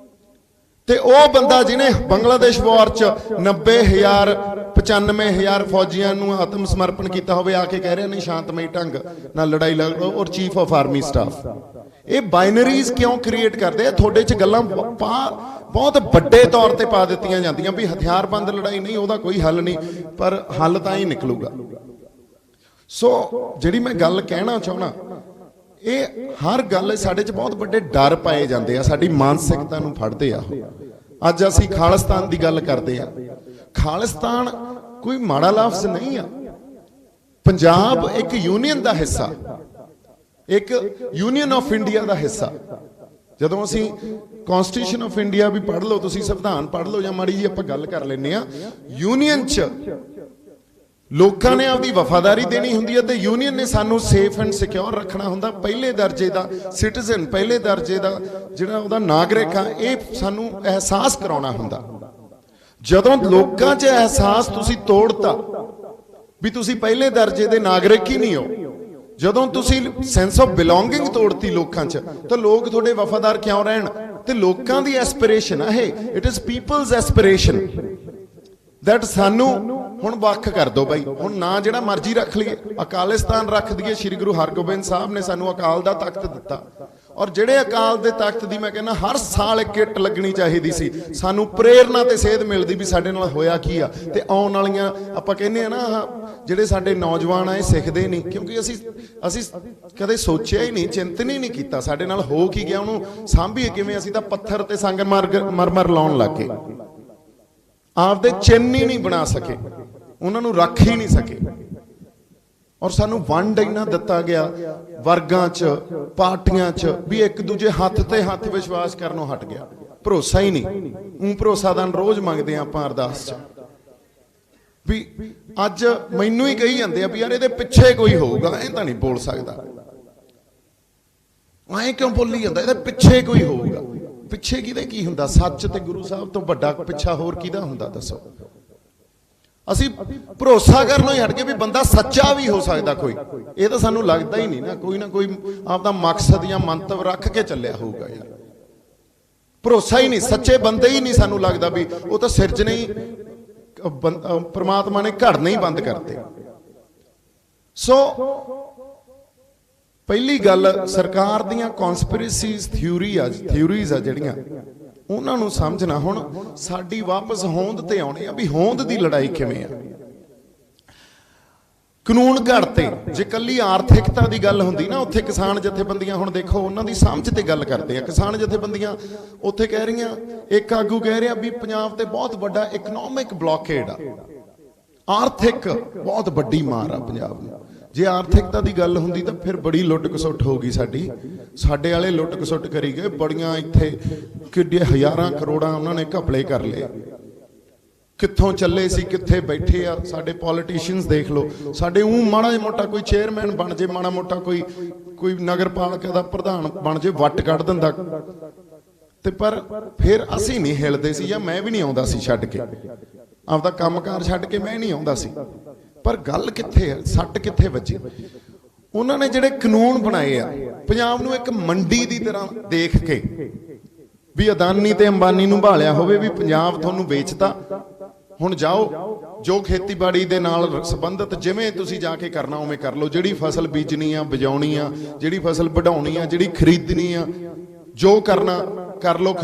ਤੇ ਉਹ ਬੰਦਾ ਜਿਹਨੇ ਬੰਗਲਾਦੇਸ਼ ਵਾਰ 'ਚ 90,000 95,000 ਫੌਜੀਆਂ ਨੂੰ ਆਤਮ ਸਮਰਪਣ ਕੀਤਾ ਹੋਵੇ, ਆ ਕੇ ਕਹਿ ਰਿਹਾ ਨਹੀਂ ਸ਼ਾਂਤਮਈ ਢੰਗ ਨਾਲ ਲੜਾਈ ਲੜੋ, ਔਰ ਚੀਫ ਆਫ ਆਰਮੀ ਸਟਾਫ। ਇਹ ਬਾਈਨਰੀਜ਼ ਕਿਉਂ ਕ੍ਰੀਏਟ ਕਰਦੇ ਆ? ਤੁਹਾਡੇ 'ਚ ਗੱਲਾਂ ਬਹੁਤ ਵੱਡੇ ਤੌਰ ਤੇ ਪਾ ਦਿੱਤੀਆਂ ਜਾਂਦੀਆਂ ਵੀ ਹਥਿਆਰਬੰਦ ਲੜਾਈ ਨਹੀਂ, ਉਹਦਾ ਕੋਈ ਹੱਲ ਨਹੀਂ, ਪਰ ਹੱਲ ਤਾਂ ਹੀ ਨਿਕਲੂਗਾ। ਸੋ ਜਿਹੜੀ ਮੈਂ ਗੱਲ ਕਹਿਣਾ ਚਾਹੁੰਦਾ, ਇਹ ਹਰ ਗੱਲ ਸਾਡੇ 'ਚ ਬਹੁਤ ਵੱਡੇ ਡਰ ਪਾਏ ਜਾਂਦੇ ਆ, ਸਾਡੀ ਮਾਨਸਿਕਤਾ ਨੂੰ ਫੜਦੇ ਆ। ਅੱਜ ਅਸੀਂ ਖਾਲਿਸਤਾਨ ਦੀ ਗੱਲ ਕਰਦੇ ਆ, ਖਾਲਿਸਤਾਨ ਕੋਈ ਮਾੜਾ ਲਫ਼ਜ਼ ਨਹੀਂ ਆ। ਪੰਜਾਬ ਇੱਕ ਯੂਨੀਅਨ ਦਾ ਹਿੱਸਾ, ਇੱਕ ਯੂਨੀਅਨ ਆਫ ਇੰਡੀਆ ਦਾ ਹਿੱਸਾ। ਜਦੋਂ ਅਸੀਂ ਕਨਸਟੀਟਿਊਸ਼ਨ ਆਫ ਇੰਡੀਆ ਵੀ ਪੜ੍ਹ ਲਓ, ਤੁਸੀਂ ਸੰਵਿਧਾਨ ਪੜ੍ਹ ਲਓ, ਜਾਂ ਮਾੜੀ ਜੀ ਆਪਾਂ ਗੱਲ ਕਰ ਲੈਂਦੇ ਆ, ਯੂਨੀਅਨ 'ਚ ਲੋਕਾਂ ਨੇ ਆਪਦੀ ਵਫਾਦਾਰੀ ਦੇਣੀ ਹੁੰਦੀ ਹੈ, ਤੇ ਯੂਨੀਅਨ ਨੇ ਸਾਨੂੰ ਸੇਫ ਐਂਡ ਸਿਕਿਉਰ ਰੱਖਣਾ ਹੁੰਦਾ। ਪਹਿਲੇ ਦਰਜੇ ਦਾ ਸਿਟੀਜ਼ਨ, ਪਹਿਲੇ ਦਰਜੇ ਦਾ ਜਿਹੜਾ ਉਹਦਾ ਨਾਗਰਿਕ ਆ, ਇਹ ਸਾਨੂੰ ਅਹਿਸਾਸ ਕਰਾਉਣਾ ਹੁੰਦਾ। ਜਦੋਂ ਲੋਕਾਂ 'ਚ ਅਹਿਸਾਸ ਤੁਸੀਂ ਤੋੜਤਾ ਵੀ ਤੁਸੀਂ ਪਹਿਲੇ ਦਰਜੇ ਦੇ ਨਾਗਰਿਕ ਹੀ ਨਹੀਂ ਹੋ, ਜਦੋਂ ਤੁਸੀਂ ਸੈਂਸ ਆਫ ਬਿਲੋਂਗਿੰਗ ਤੋੜਤੀ ਲੋਕਾਂ 'ਚ, ਤਾਂ ਲੋਕ ਤੁਹਾਡੇ ਵਫਾਦਾਰ ਕਿਉਂ ਰਹਿਣ? ਤੇ ਲੋਕਾਂ ਦੀ ਐਸਪੀਰੇਸ਼ਨ ਆ ਇਹ, it is people's aspiration that ਸਾਨੂੰ ਹੁਣ ਵੱਖ ਕਰ ਦੋ ਬਾਈ, ਹੁਣ ਨਾ ਜਿਹੜਾ ਮਰਜ਼ੀ ਰੱਖ ਲਈਏ, ਅਕਾਲਿਸਤਾਨ ਰੱਖ ਦਈਏ। ਸ਼੍ਰੀ ਗੁਰੂ ਹਰਗੋਬਿੰਦ ਸਾਹਿਬ ਨੇ ਸਾਨੂੰ ਅਕਾਲ ਦਾ ਤਖਤ ਦਿੱਤਾ, ਔਰ ਜਿਹੜੇ ਅਕਾਲ ਦੇ ਤਖਤ ਦੀ ਮੈਂ ਕਹਿੰਦਾ ਹਰ ਸਾਲ ਇੱਕ ਕਿੱਟ ਲੱਗਣੀ ਚਾਹੀਦੀ ਸੀ। ਸਾਨੂੰ ਪ੍ਰੇਰਨਾ ਤੇ ਸੇਧ ਮਿਲਦੀ ਵੀ ਸਾਡੇ ਨਾਲ ਹੋਇਆ ਕੀ ਆ। ਤੇ ਆਉਣ ਵਾਲੀਆਂ ਆਪਾਂ ਕਹਿੰਦੇ ਆ ਨਾ, ਜਿਹੜੇ ਸਾਡੇ ਨੌਜਵਾਨ ਆ ਇਹ ਸਿੱਖਦੇ ਨਹੀਂ, ਕਿਉਂਕਿ ਅਸੀਂ ਕਦੇ ਸੋਚਿਆ ਹੀ ਨਹੀਂ, ਚਿੰਤਨ ਹੀ ਨਹੀਂ ਕੀਤਾ ਸਾਡੇ ਨਾਲ ਹੋ ਕੀ ਗਿਆ, ਉਹਨੂੰ ਸਾਂਭੀਏ ਕਿਵੇਂ। ਅਸੀਂ ਤਾਂ ਪੱਥਰ ਤੇ ਸੰਗਮਰਮਰ ਲਾਉਣ ਲੱਗ ਗਏ, ਆਪਦੇ ਚਿੰਨ੍ਹ ਹੀ ਨਹੀਂ ਬਣਾ ਸਕੇ, ਉਹਨਾਂ ਨੂੰ ਰੱਖ ਹੀ ਨਹੀਂ ਸਕੇ। ਔਰ ਸਾਨੂੰ ਵੰਡ ਇੰਨਾ ਦਿੱਤਾ ਗਿਆ ਵਰਗਾਂ 'ਚ, ਪਾਰਟੀਆਂ 'ਚ, ਵੀ ਇੱਕ ਦੂਜੇ ਹੱਥ ਤੇ ਹੱਥ ਵਿਸ਼ਵਾਸ ਕਰਨੋਂ ਹਟ ਗਿਆ, ਭਰੋਸਾ ਹੀ ਨਹੀਂ। ਭਰੋਸਾਦਾਨ ਰੋਜ਼ ਮੰਗਦੇ ਆ ਆਪਾਂ ਅਰਦਾਸ 'ਚ, ਵੀ ਅੱਜ ਮੈਨੂੰ ਹੀ ਕਹੀ ਜਾਂਦੇ ਆ ਵੀ ਯਾਰ ਇਹਦੇ ਪਿੱਛੇ ਕੋਈ ਹੋਊਗਾ, ਐਂ ਤਾਂ ਨਹੀਂ ਬੋਲ ਸਕਦਾ, ਐਂ ਕਿਉਂ ਬੋਲੀ ਜਾਂਦਾ, ਇਹਦੇ ਪਿੱਛੇ ਕੋਈ ਹੋਊਗਾ। ਪਿੱਛੇ ਕਿਹਦੇ ਕੀ ਹੁੰਦਾ? ਸੱਚ ਤੇ ਗੁਰੂ ਸਾਹਿਬ ਤੋਂ ਵੱਡਾ ਪਿੱਛਾ ਹੋਰ ਕਿਹਦਾ ਹੁੰਦਾ ਦੱਸੋ? ਅਸੀਂ ਭਰੋਸਾ ਕਰਨੋਂ ਹੀ ਹਟ ਗਏ ਵੀ ਬੰਦਾ ਸੱਚਾ ਵੀ ਹੋ ਸਕਦਾ ਕੋਈ, ਇਹ ਤਾਂ ਸਾਨੂੰ ਲੱਗਦਾ ਹੀ ਨਹੀਂ ਨਾ। ਕੋਈ ਨਾ ਕੋਈ ਆਪਦਾ ਮਕਸਦ ਜਾਂ ਮੰਤਵ ਰੱਖ ਕੇ ਚੱਲਿਆ ਹੋਊਗਾ ਯਾਰ, ਭਰੋਸਾ ਹੀ ਨਹੀਂ, ਸੱਚੇ ਬੰਦੇ ਹੀ ਨਹੀਂ ਸਾਨੂੰ ਲੱਗਦਾ ਵੀ ਉਹ ਤਾਂ ਸਿਰਜਣੇ ਹੀ ਪ੍ਰਮਾਤਮਾ ਨੇ ਘੜਨੇ ਹੀ ਬੰਦ ਕਰਤੇ। ਸੋ ਪਹਿਲੀ ਗੱਲ, ਸਰਕਾਰ ਦੀਆਂ ਕਨਸਪੀਰੇਸੀਜ਼ ਥਿਊਰੀਜ਼ ਆ ਜਿਹੜੀਆਂ, ਉਹਨਾਂ ਨੂੰ ਸਮਝਣਾ। ਹੁਣ ਸਾਡੀ ਵਾਪਸ ਹੋਂਦ ਤੇ ਆਉਣੇ ਆ ਵੀ ਹੋਂਦ ਦੀ ਲੜਾਈ ਕਿਵੇਂ ਆ। ਕਾਨੂੰਨ ਘੜਤੇ, ਜੇ ਕੱਲੀ ਆਰਥਿਕਤਾ ਦੀ ਗੱਲ ਹੁੰਦੀ ਨਾ, ਉੱਥੇ ਕਿਸਾਨ ਜਥੇਬੰਦੀਆਂ, ਹੁਣ ਦੇਖੋ ਉਹਨਾਂ ਦੀ ਸਮਝ ਤੇ ਗੱਲ ਕਰਦੇ ਆ। ਕਿਸਾਨ ਜਥੇਬੰਦੀਆਂ ਉੱਥੇ ਕਹਿ ਰਹੀਆਂ, ਇੱਕ ਆਗੂ ਕਹਿ ਰਿਹਾ ਵੀ ਪੰਜਾਬ ਤੇ ਬਹੁਤ ਵੱਡਾ ਇਕਨੋਮਿਕ ਬਲੌਕੇਡ ਆ, ਆਰਥਿਕ ਬਹੁਤ ਵੱਡੀ ਮਾਰ ਆ ਪੰਜਾਬ ਨੂੰ। ਜੇ ਆਰਥਿਕਤਾ ਦੀ ਗੱਲ ਹੁੰਦੀ ਤਾਂ ਫਿਰ ਬੜੀ ਲੁੱਟ ਖਸੁੱਟ ਹੋ ਗਈ ਸਾਡੀ, ਸਾਡੇ ਵਾਲੇ ਲੁੱਟ ਖਸੁੱਟ ਕਰੀ ਗਏ, ਬੜੀਆਂ ਇੱਥੇ ਕਿੱਡੇ ਹਜ਼ਾਰਾਂ ਕਰੋੜਾਂ ਉਹਨਾਂ ਨੇ ਘਪਲੇ ਕਰ ਲਏ। ਕਿੱਥੋਂ ਚੱਲੇ ਸੀ, ਕਿੱਥੇ ਬੈਠੇ ਆ ਸਾਡੇ ਪੋਲੀਟੀਸ਼ੀਅਨਸ ਦੇਖ ਲਓ। ਸਾਡੇ ਮਾੜਾ ਮੋਟਾ ਕੋਈ ਚੇਅਰਮੈਨ ਬਣ ਜੇ, ਮਾੜਾ ਮੋਟਾ ਕੋਈ ਨਗਰ ਪਾਲਿਕਾ ਦਾ ਪ੍ਰਧਾਨ ਬਣ ਜੇ, ਵੱਟ ਕੱਢ ਦਿੰਦਾ। ਤੇ ਪਰ ਫਿਰ ਅਸੀਂ ਨਹੀਂ ਹਿਲਦੇ ਸੀ, ਜਾਂ ਮੈਂ ਵੀ ਨਹੀਂ ਆਉਂਦਾ ਸੀ ਛੱਡ ਕੇ, ਆਪਦਾ ਕੰਮਕਾਰ ਛੱਡ ਕੇ ਮੈਂ ਨਹੀਂ ਆਉਂਦਾ ਸੀ। ਪਰ ਗੱਲ ਕਿੱਥੇ ਹੈ, ਸੱਟ ਕਿੱਥੇ ਵੱਜੀ? ਉਹਨਾਂ ਨੇ ਜਿਹੜੇ ਕਾਨੂੰਨ ਬਣਾਏ ਆ, ਪੰਜਾਬ ਨੂੰ ਇੱਕ ਮੰਡੀ ਦੀ ਤਰ੍ਹਾਂ ਦੇਖ ਕੇ, ਵੀ ਅਦਾਨੀ ਤੇ ਅੰਬਾਨੀ ਨੂੰ ਭਾਲਿਆ ਹੋਵੇ ਵੀ ਪੰਜਾਬ ਤੁਹਾਨੂੰ ਵੇਚਤਾ, ਹੁਣ ਜਾਓ ਜੋ ਖੇਤੀਬਾੜੀ ਦੇ ਨਾਲ ਸੰਬੰਧਿਤ ਜਿਵੇਂ ਤੁਸੀਂ ਜਾ ਕੇ ਕਰਨਾ ਉਵੇਂ ਕਰ ਲਓ। ਜਿਹੜੀ ਫਸਲ ਬੀਜਣੀ ਆ, ਬਜਾਉਣੀ ਆ, ਜਿਹੜੀ ਫਸਲ ਵਢਾਉਣੀ ਆ, ਜਿਹੜੀ ਖਰੀਦਣੀ ਆ, ਜੋ ਕਰਨਾ ਕਰ ਲਓ।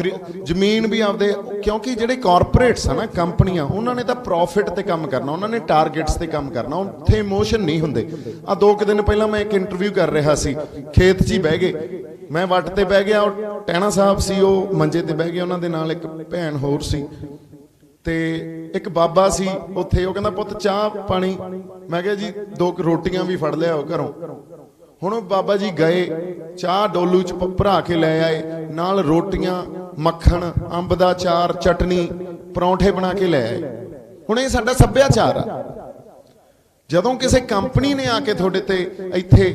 ਜ਼ਮੀਨ ਵੀ ਆਪਦੇ, ਕਿਉਂਕਿ ਜਿਹੜੇ ਕਾਰਪੋਰੇਟਸ ਆ ਨਾ, ਕੰਪਨੀਆਂ, ਉਹਨਾਂ ਨੇ ਤਾਂ ਪ੍ਰੋਫਿਟ ਤੇ ਕੰਮ ਕਰਨਾ, ਉਹਨਾਂ ਨੇ ਟਾਰਗੇਟਸ ਤੇ ਕੰਮ ਕਰਨਾ, ਉੱਥੇ ਇਮੋਸ਼ਨ ਨਹੀਂ ਹੁੰਦੇ। ਆ 2 ਦਿਨ ਪਹਿਲਾਂ ਮੈਂ ਇੱਕ ਇੰਟਰਵਿਊ ਕਰ ਰਿਹਾ ਸੀ, ਖੇਤ 'ਚ ਹੀ ਬਹਿ ਗਏ, ਮੈਂ ਵੱਟ ਤੇ ਬਹਿ ਗਿਆ, ਟਹਿਣਾ ਸਾਹਿਬ ਸੀ, ਉਹ ਮੰਜੇ ਤੇ ਬਹਿ ਗਏ, ਉਹਨਾਂ ਦੇ ਨਾਲ ਇੱਕ ਭੈਣ ਹੋਰ ਸੀ ਤੇ ਇੱਕ ਬਾਬਾ ਸੀ ਉੱਥੇ। ਉਹ ਕਹਿੰਦਾ ਪੁੱਤ ਚਾਹ ਪਾਣੀ, ਮੈਂ ਕਿਹਾ ਜੀ 2 ਰੋਟੀਆਂ ਵੀ ਫੜ ਲਿਆਓ ਘਰੋਂ। ਹੁਣ ਬਾਬਾ ਜੀ ਗਏ, ਚਾਹ ਡੋਲੂ 'ਚ ਭਰਾ ਕੇ ਲੈ ਆਏ, ਨਾਲ ਰੋਟੀਆਂ, ਮੱਖਣ, ਅੰਬ ਦਾ ਅਚਾਰ, ਚਟਨੀ, ਪਰੌਂਠੇ ਬਣਾ ਕੇ ਲੈ ਆਏ। ਹੁਣ ਇਹ ਸਾਡਾ ਸੱਭਿਆਚਾਰ ਆ। ਜਦੋਂ ਕਿਸੇ ਕੰਪਨੀ ਨੇ ਆ ਕੇ ਤੁਹਾਡੇ ਤੇ ਇੱਥੇ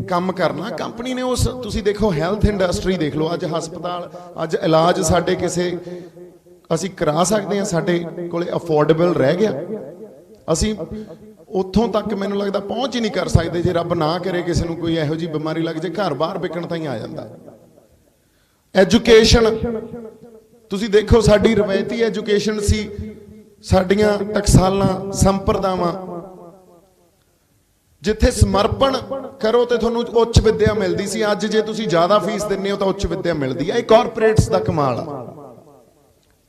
ਕੰਮ ਕਰਨਾ, ਕੰਪਨੀ ਨੇ ਉਸ, ਤੁਸੀਂ ਦੇਖੋ ਹੈਲਥ ਇੰਡਸਟਰੀ ਦੇਖ ਲਓ, ਅੱਜ ਹਸਪਤਾਲ, ਅੱਜ ਇਲਾਜ ਸਾਡੇ ਕਿਸੇ ਅਸੀਂ ਕਰਾ ਸਕਦੇ ਹਾਂ, ਸਾਡੇ ਕੋਲੇ ਅਫੋਰਡੇਬਲ ਰਹਿ ਗਿਆ। ਅਸੀਂ ਉੱਥੋਂ ਤੱਕ ਮੈਨੂੰ ਲੱਗਦਾ ਪਹੁੰਚ ਹੀ ਨਹੀਂ ਕਰ ਸਕਦੇ ਜੇ ਰੱਬ ਨਾ ਕਰੇ ਕਿਸੇ ਨੂੰ ਕੋਈ ਇਹੋ ਜਿਹੀ ਬਿਮਾਰੀ ਲੱਗ ਜੇ, ਘਰ ਬਾਹਰ ਵਿਕਣ ਤਾਂ ਹੀ ਆ ਜਾਂਦਾ। ਐਜੂਕੇਸ਼ਨ ਤੁਸੀਂ ਦੇਖੋ, ਸਾਡੀ ਰਵਾਇਤੀ ਐਜੂਕੇਸ਼ਨ ਸੀ, ਸਾਡੀਆਂ ਟਕਸਾਲਾਂ, ਸੰਪਰਦਾਵਾਂ, ਜਿੱਥੇ ਸਮਰਪਣ ਕਰੋ ਤੇ ਤੁਹਾਨੂੰ ਉੱਚ ਵਿੱਦਿਆ ਮਿਲਦੀ ਸੀ। ਅੱਜ ਜੇ ਤੁਸੀਂ ਜ਼ਿਆਦਾ ਫੀਸ ਦਿੰਦੇ ਹੋ ਤਾਂ ਉੱਚ ਵਿੱਦਿਆ ਮਿਲਦੀ ਹੈ। ਇਹ ਕਾਰਪੋਰੇਟਸ ਦਾ ਕਮਾਲ ਆ,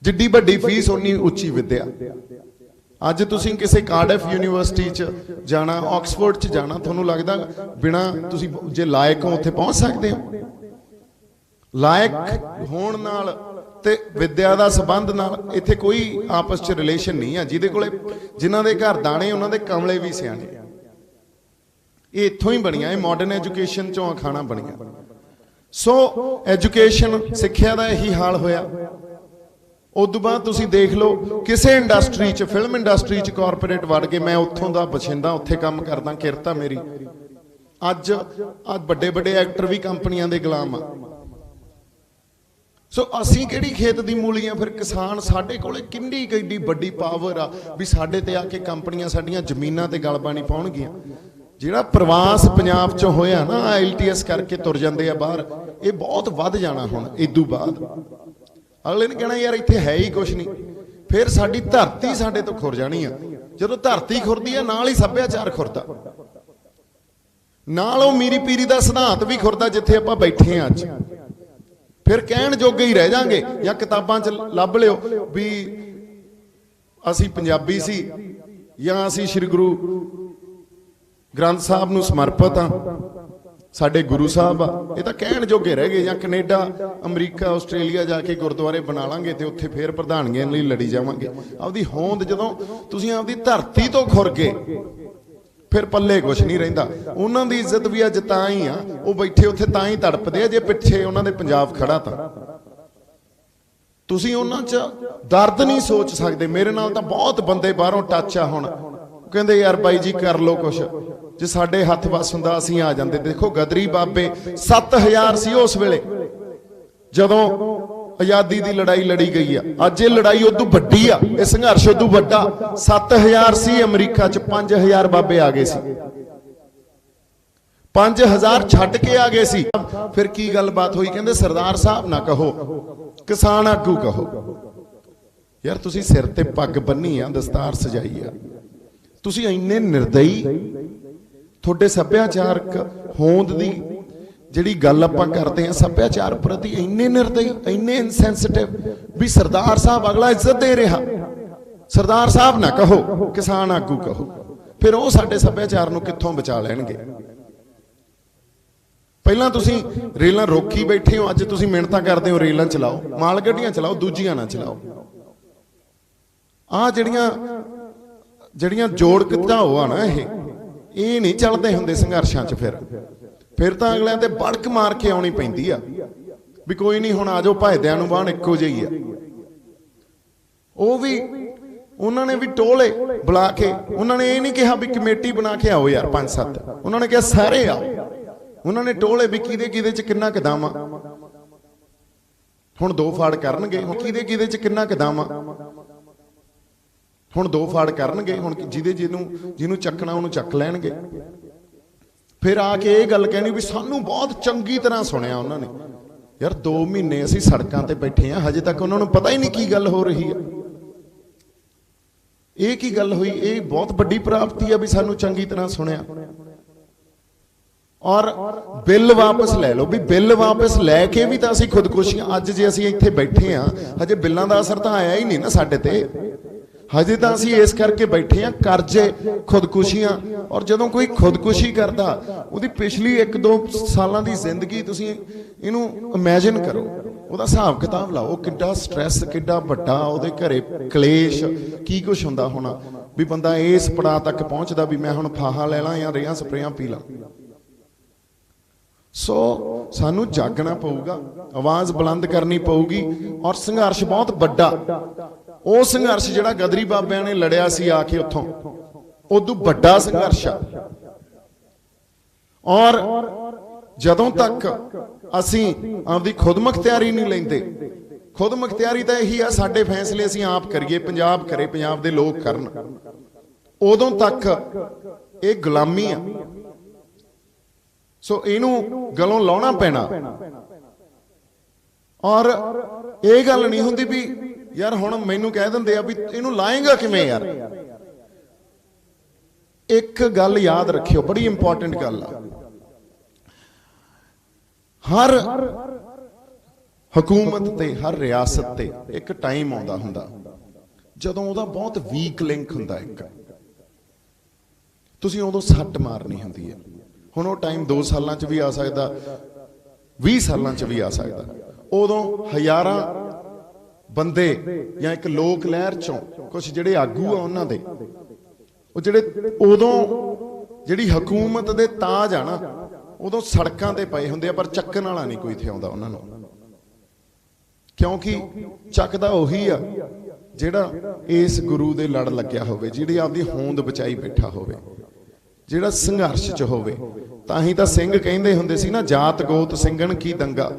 ਜਿੱਡੀ ਵੱਡੀ ਫੀਸ ਉਨੀ ਉੱਚੀ ਵਿੱਦਿਆ। ਅੱਜ ਤੁਸੀਂ ਕਿਸੇ ਕਾਰਡਿਫ ਯੂਨੀਵਰਸਿਟੀ 'ਚ ਜਾਣਾ, ਆਕਸਫੋਰਡ 'ਚ ਜਾਣਾ, ਤੁਹਾਨੂੰ ਲੱਗਦਾ ਬਿਨਾਂ ਤੁਸੀਂ ਜੇ ਲਾਇਕ ਹੋ ਉੱਥੇ ਪਹੁੰਚ ਸਕਦੇ ਹੋ? ਲਾਇਕ ਹੋਣ ਨਾਲ ਤੇ ਵਿੱਦਿਆ ਦਾ ਸੰਬੰਧ ਨਾਲ ਇੱਥੇ ਕੋਈ ਆਪਸ 'ਚ ਰਿਲੇਸ਼ਨ ਨਹੀਂ ਆ। ਜਿਹਦੇ ਕੋਲੇ, ਜਿਨ੍ਹਾਂ ਦੇ ਘਰ ਦਾਣੇ, ਉਹਨਾਂ ਦੇ ਕਮਲੇ ਵੀ ਸਿਆਣੇ। ਇਹ ਇੱਥੋਂ ਹੀ ਬਣੀਆਂ, ਇਹ ਮਾਡਰਨ ਐਜੂਕੇਸ਼ਨ 'ਚੋਂ ਖਾਣਾ ਬਣੀਆਂ। ਸੋ ਐਜੂਕੇਸ਼ਨ, ਸਿੱਖਿਆ ਦਾ ਇਹੀ ਹਾਲ ਹੋਇਆ। ਉਦੋਂ ਬਾਅਦ ਤੁਸੀਂ ਦੇਖ ਲਓ ਕਿਸੇ ਇੰਡਸਟਰੀ 'ਚ, ਫਿਲਮ ਇੰਡਸਟਰੀ 'ਚ ਕਾਰਪੋਰੇਟ ਵੜ ਕੇ, ਮੈਂ ਉੱਥੋਂ ਦਾ ਬਛਿੰਦਾ, ਉੱਥੇ ਕੰਮ ਕਰਦਾ, ਕਿਰਤਾ ਮੇਰੀ। ਅੱਜ ਵੱਡੇ ਵੱਡੇ ਐਕਟਰ ਵੀ ਕੰਪਨੀਆਂ ਦੇ ਗੁਲਾਮ ਆ। ਸੋ ਅਸੀਂ ਕਿਹੜੀ ਖੇਤ ਦੀ ਮੂਲੀਆਂ? ਫਿਰ ਕਿਸਾਨ, ਸਾਡੇ ਕੋਲੇ ਕਿੰਨੀ ਕਿੱਡੀ ਵੱਡੀ ਪਾਵਰ ਆ ਵੀ ਸਾਡੇ ਤੇ ਆ ਕੇ ਕੰਪਨੀਆਂ ਸਾਡੀਆਂ ਜ਼ਮੀਨਾਂ ਤੇ ਗਲ ਪਾਣੀ ਪਾਉਣਗੀਆਂ। ਜਿਹੜਾ ਪ੍ਰਵਾਸ ਪੰਜਾਬ 'ਚ ਹੋਇਆ ਨਾ, IELTS ਕਰਕੇ ਤੁਰ ਜਾਂਦੇ ਆ ਬਾਹਰ, ਇਹ ਬਹੁਤ ਵੱਧ ਜਾਣਾ ਹੁਣ ਇਦੋਂ ਬਾਅਦ। ਅਗਲੇ ਨੇ ਕਹਿਣਾ ਯਾਰ ਇੱਥੇ ਹੈ ਹੀ ਕੁਛ ਨਹੀਂ। ਫਿਰ ਸਾਡੀ ਧਰਤੀ ਸਾਡੇ ਤੋਂ ਖੁਰ ਜਾਣੀ ਆ। ਜਦੋਂ ਧਰਤੀ ਖੁਰਦੀ ਆ, ਨਾਲ ਹੀ ਸੱਭਿਆਚਾਰ ਖੁਰਦਾ, ਨਾਲ ਉਹ ਮੀਰੀ ਪੀਰੀ ਦਾ ਸਿਧਾਂਤ ਵੀ ਖੁਰਦਾ, ਜਿੱਥੇ ਆਪਾਂ ਬੈਠੇ ਆ ਅੱਜ। ਫਿਰ ਕਹਿਣ ਜੋਗੇ ਹੀ ਰਹਿ ਜਾਾਂਗੇ, ਜਾਂ ਕਿਤਾਬਾਂ 'ਚ ਲੱਭ ਲਿਓ ਵੀ ਅਸੀਂ ਪੰਜਾਬੀ ਸੀ, ਜਾਂ ਅਸੀਂ ਸ੍ਰੀ ਗੁਰੂ ਗ੍ਰੰਥ ਸਾਹਿਬ ਨੂੰ ਸਮਰਪਿਤ ਆ, ਸਾਡੇ ਗੁਰੂ ਸਾਹਿਬ ਆ। ਇਹ ਤਾਂ ਕਹਿਣ ਜੋਗੇ ਰਹਿ ਗਏ। ਜਾਂ ਕੈਨੇਡਾ, ਅਮਰੀਕਾ, ਆਸਟ੍ਰੇਲੀਆ ਜਾ ਕੇ ਗੁਰਦੁਆਰੇ ਬਣਾ ਲਾਂਗੇ ਤੇ ਉੱਥੇ ਫੇਰ ਪ੍ਰਧਾਨਗੀਆਂ ਲਈ ਲੜੀ ਜਾਵਾਂਗੇ। ਆਪਦੀ ਹੋਂਦ ਜਦੋਂ ਤੁਸੀਂ ਆਪਦੀ ਧਰਤੀ ਤੋਂ ਖੁਰ ਗਏ, ਫਿਰ ਪੱਲੇ ਕੁਛ ਨਹੀਂ ਰਹਿੰਦਾ। ਉਹਨਾਂ ਦੀ ਇੱਜ਼ਤ ਵੀ ਅੱਜ ਤਾਂ ਹੀ ਆ, ਉਹ ਬੈਠੇ ਉੱਥੇ ਤਾਂ ਹੀ ਤੜਪਦੇ ਆ ਜੇ ਪਿੱਛੇ ਉਹਨਾਂ ਦੇ ਪੰਜਾਬ ਖੜਾ ਤਾਂ। ਤੁਸੀਂ ਉਹਨਾਂ 'ਚ ਦਰਦ ਨਹੀਂ ਸੋਚ ਸਕਦੇ। ਮੇਰੇ ਨਾਲ ਤਾਂ ਬਹੁਤ ਬੰਦੇ ਬਾਹਰੋਂ ਟੱਚ ਆ, ਹੁਣ ਕਹਿੰਦੇ ਯਾਰ ਬਾਈ ਜੀ ਕਰ ਲੋ ਕੁਛ, ਜੇ ਸਾਡੇ ਹੱਥ ਵੱਸ ਹੁੰਦਾ ਅਸੀਂ ਆ ਜਾਂਦੇ। ਦੇਖੋ ਗਦਰੀ ਬਾਬੇ 7000 ਸੀ ਉਸ ਵੇਲੇ ਜਦੋਂ ਆਜ਼ਾਦੀ ਦੀ ਲੜਾਈ ਲੜੀ ਗਈ ਆ। ਅੱਜ ਇਹ ਲੜਾਈ ਉਦੋਂ ਵੱਡੀ ਆ, ਇਹ ਸੰਘਰਸ਼ ਉਦੋਂ ਵੱਡਾ। 7000 ਸੀ ਅਮਰੀਕਾ 'ਚ, 5000 ਬਾਬੇ ਆ ਗਏ ਸੀ, 5000 ਛੱਡ ਕੇ ਆ ਗਏ ਸੀ। ਫਿਰ ਕੀ ਗੱਲਬਾਤ ਹੋਈ? ਕਹਿੰਦੇ ਸਰਦਾਰ ਸਾਹਿਬ ਨਾ ਕਹੋ, ਕਿਸਾਨ ਆਗੂ ਕਹੋ। ਯਾਰ ਤੁਸੀਂ ਸਿਰ ਤੇ ਪੱਗ ਬੰਨੀ ਆ, ਦਸਤਾਰ ਸਜਾਈ ਆ, ਤੁਸੀਂ ਇੰਨੇ ਨਿਰਦਈ, ਤੁਹਾਡੇ ਸੱਭਿਆਚਾਰਕ ਹੋਂਦ ਦੀ ਜਿਹੜੀ ਗੱਲ ਆਪਾਂ ਕਰਦੇ ਆ ਸੱਭਿਆਚਾਰ ਪ੍ਰਤੀ, ਇੰਨੇ ਨਿਰਦਈ, ਇੰਨੇ ਇਨਸੈਂਸਿਟਿਵ ਵੀ ਸਰਦਾਰ ਸਾਹਿਬ ਅਗਲਾ ਇੱਜ਼ਤ ਦੇ ਰਿਹਾ। ਸਰਦਾਰ ਸਾਹਿਬ ਨਾ ਕਹੋ, ਕਿਸਾਨ ਆਗੂ ਕਹੋ। ਫਿਰ ਉਹ ਸਾਡੇ ਸੱਭਿਆਚਾਰ ਨੂੰ ਕਿੱਥੋਂ ਬਚਾ ਲੈਣਗੇ? ਪਹਿਲਾਂ ਤੁਸੀਂ ਰੇਲਾਂ ਰੋਕੀ ਬੈਠੇ ਹੋ, ਅੱਜ ਤੁਸੀਂ ਮਿਹਨਤਾਂ ਕਰਦੇ ਹੋ ਰੇਲਾਂ ਚਲਾਓ, ਮਾਲ ਗੱਡੀਆਂ ਚਲਾਓ, ਦੂਜੀਆਂ ਨਾ ਚਲਾਓ। ਆਹ ਜਿਹੜੀਆਂ ਜੋੜ ਘਟਾਓ ਆ ਨਾ, ਇਹ ਨਹੀਂ ਚੱਲਦੇ ਹੁੰਦੇ ਸੰਘਰਸ਼ਾਂ 'ਚ। ਫਿਰ ਤਾਂ ਅਗਲਿਆਂ ਤੇ ਬੜਕ ਮਾਰ ਕੇ ਆਉਣੀ ਪੈਂਦੀ ਆ ਵੀ ਕੋਈ ਨਹੀਂ, ਹੁਣ ਆ ਜਾਓ, ਭਾਇਦਿਆਂ ਨੂੰ ਬਾਣ ਇੱਕੋ ਜਿਹੀ ਆ। ਉਹ ਵੀ ਉਹਨਾਂ ਨੇ ਵੀ ਟੋਲੇ ਬੁਲਾ ਕੇ, ਉਹਨਾਂ ਨੇ ਇਹ ਨਹੀਂ ਕਿਹਾ ਵੀ ਕਮੇਟੀ ਬਣਾ ਕੇ ਆਓ ਯਾਰ 5-7, ਉਹਨਾਂ ਨੇ ਕਿਹਾ ਸਾਰੇ ਆਓ। ਉਹਨਾਂ ਨੇ ਟੋਲੇ ਵੀ ਕਿਹਦੇ 'ਚ ਕਿੰਨਾ ਕਦਾਮ ਆ। ਹੁਣ 2 ਫਾੜ ਕਰਨਗੇ, ਹੁਣ ਕਿਹਦੇ 'ਚ ਕਿੰਨਾ ਕਦਾਮ ਆ। ਹੁਣ 2 ਫਾੜ ਕਰਨਗੇ, ਹੁਣ ਜਿਹਨੂੰ ਚੱਕਣਾ ਉਹਨੂੰ ਚੱਕ ਲੈਣਗੇ। ਫਿਰ ਆ ਕੇ ਇਹ ਗੱਲ ਕਹਿਣੀ ਵੀ ਸਾਨੂੰ ਬਹੁਤ ਚੰਗੀ ਤਰ੍ਹਾਂ ਸੁਣਿਆ ਉਹਨਾਂ ਨੇ। ਯਾਰ 2 ਮਹੀਨੇ ਅਸੀਂ ਸੜਕਾਂ ਤੇ ਬੈਠੇ ਆ, ਹਜੇ ਤੱਕ ਉਹਨਾਂ ਨੂੰ ਪਤਾ ਹੀ ਨਹੀਂ ਕੀ ਗੱਲ ਹੋ ਰਹੀ ਹੈ। ਇਹ ਕੀ ਗੱਲ ਹੋਈ? ਇਹ ਬਹੁਤ ਵੱਡੀ ਪ੍ਰਾਪਤੀ ਆ ਵੀ ਸਾਨੂੰ ਚੰਗੀ ਤਰ੍ਹਾਂ ਸੁਣਿਆ। ਔਰ ਬਿੱਲ ਵਾਪਸ ਲੈ ਲਓ, ਵੀ ਬਿੱਲ ਵਾਪਸ ਲੈ ਕੇ ਵੀ ਤਾਂ ਅਸੀਂ ਖੁਦਕੁਸ਼ੀਆਂ, ਅੱਜ ਜੇ ਅਸੀਂ ਇੱਥੇ ਬੈਠੇ ਆ ਹਜੇ ਬਿੱਲਾਂ ਦਾ ਅਸਰ ਤਾਂ ਆਇਆ ਹੀ ਨਹੀਂ ਨਾ ਸਾਡੇ ਤੇ, ਹਜੇ ਤਾਂ ਅਸੀਂ ਇਸ ਕਰਕੇ ਬੈਠੇ ਆ ਕਰਜ਼ੇ, ਖੁਦਕੁਸ਼ੀਆਂ। ਔਰ ਜਦੋਂ ਕੋਈ ਖੁਦਕੁਸ਼ੀ ਕਰਦਾ ਉਹਦੀ ਪਿਛਲੀ 1-2 ਸਾਲਾਂ ਦੀ ਜ਼ਿੰਦਗੀ ਤੁਸੀਂ ਇਹਨੂੰ ਇਮੇਜਿਨ ਕਰੋ, ਉਹਦਾ ਹਿਸਾਬ ਕਿਤਾਬ ਲਾਓ, ਉਹ ਕਿੱਡਾ ਸਟ੍ਰੈਸ, ਕਿੱਡਾ ਵੱਡਾ ਉਹਦੇ ਘਰੇ ਕਲੇਸ਼, ਕੀ ਕੁਛ ਹੁੰਦਾ ਹੋਣਾ ਵੀ ਬੰਦਾ ਇਸ ਪੜਾਅ ਤੱਕ ਪਹੁੰਚਦਾ ਵੀ ਮੈਂ ਹੁਣ ਫਾਹਾ ਲੈ ਲਾਂ ਜਾਂ ਰੇਹਾਂ ਸਪਰੇਆਂ ਪੀ ਲਾਂ। ਸੋ ਸਾਨੂੰ ਜਾਗਣਾ ਪਊਗਾ, ਆਵਾਜ਼ ਬੁਲੰਦ ਕਰਨੀ ਪਊਗੀ। ਔਰ ਸੰਘਰਸ਼ ਬਹੁਤ ਵੱਡਾ, ਉਹ ਸੰਘਰਸ਼ ਜਿਹੜਾ ਗਦਰੀ ਬਾਬਿਆਂ ਨੇ ਲੜਿਆ ਸੀ ਆ ਕੇ ਉੱਥੋਂ, ਉਦੋਂ ਵੱਡਾ ਸੰਘਰਸ਼ ਆ। ਔਰ ਜਦੋਂ ਤੱਕ ਅਸੀਂ ਆਪਦੀ ਖੁਦਮੁਖਤਿਆਰੀ ਨਹੀਂ ਲੈਂਦੇ, ਖੁਦਮੁਖਤਿਆਰੀ ਤਾਂ ਇਹੀ ਆ ਸਾਡੇ ਫੈਸਲੇ ਅਸੀਂ ਆਪ ਕਰੀਏ, ਪੰਜਾਬ ਕਰੇ, ਪੰਜਾਬ ਦੇ ਲੋਕ ਕਰਨ, ਉਦੋਂ ਤੱਕ ਇਹ ਗੁਲਾਮੀ ਆ। ਸੋ ਇਹਨੂੰ ਗਲੋਂ ਲਾਉਣਾ ਪੈਣਾ। ਔਰ ਇਹ ਗੱਲ ਨਹੀਂ ਹੁੰਦੀ ਵੀ ਯਾਰ ਹੁਣ ਮੈਨੂੰ ਕਹਿ ਦਿੰਦੇ ਆ ਵੀ ਇਹਨੂੰ ਲਾਏਗਾ ਕਿਵੇਂ ਯਾਰ। ਇੱਕ ਗੱਲ ਯਾਦ ਰੱਖਿਓ, ਬੜੀ ਇੰਪੋਰਟੈਂਟ ਗੱਲ ਆ, ਹਰ ਹਕੂਮਤ ਤੇ ਹਰ ਰਿਆਸਤ ਤੇ ਇੱਕ ਟਾਈਮ ਆਉਂਦਾ ਹੁੰਦਾ ਜਦੋਂ ਉਹਦਾ ਬਹੁਤ ਵੀਕ ਲਿੰਕ ਹੁੰਦਾ, ਇੱਕ ਤੁਸੀਂ ਉਦੋਂ ਸੱਟ ਮਾਰਨੀ ਹੁੰਦੀ ਹੈ। ਹੁਣ ਉਹ ਟਾਈਮ 2 ਸਾਲਾਂ 'ਚ ਵੀ ਆ ਸਕਦਾ, 20 ਸਾਲਾਂ 'ਚ ਵੀ ਆ ਸਕਦਾ। ਉਦੋਂ ਹਜ਼ਾਰਾਂ ਬੰਦੇ ਜਾਂ ਇੱਕ ਲੋਕ ਲਹਿਰ 'ਚੋਂ ਕੁਝ ਜਿਹੜੇ ਆਗੂ ਆ ਉਹਨਾਂ ਦੇ, ਉਹ ਜਿਹੜੇ ਉਦੋਂ ਜਿਹੜੀ ਹਕੂਮਤ ਦੇ ਤਾਜ ਆ ਨਾ, ਉਦੋਂ ਸੜਕਾਂ ਤੇ ਪਏ ਹੁੰਦੇ ਆ, ਪਰ ਚੱਕਣ ਵਾਲਾ ਨਹੀਂ ਕੋਈ ਇੱਥੇ ਆਉਂਦਾ ਉਹਨਾਂ ਨੂੰ, ਕਿਉਂਕਿ ਚੱਕਦਾ ਉਹੀ ਆ ਜਿਹੜਾ ਇਸ ਗੁਰੂ ਦੇ ਲੜ ਲੱਗਿਆ ਹੋਵੇ, ਜਿਹੜੀ ਆਪਦੀ ਹੋਂਦ ਬਚਾਈ ਬੈਠਾ ਹੋਵੇ, ਜਿਹੜਾ ਸੰਘਰਸ਼ 'ਚ ਹੋਵੇ। ਤਾਂ ਹੀ ਤਾਂ ਸਿੰਘ ਕਹਿੰਦੇ ਹੁੰਦੇ ਸੀ ਨਾ, ਜਾਤ ਗੋਤ ਸਿੰਘਣ ਕੀ ਦੰਗਾ,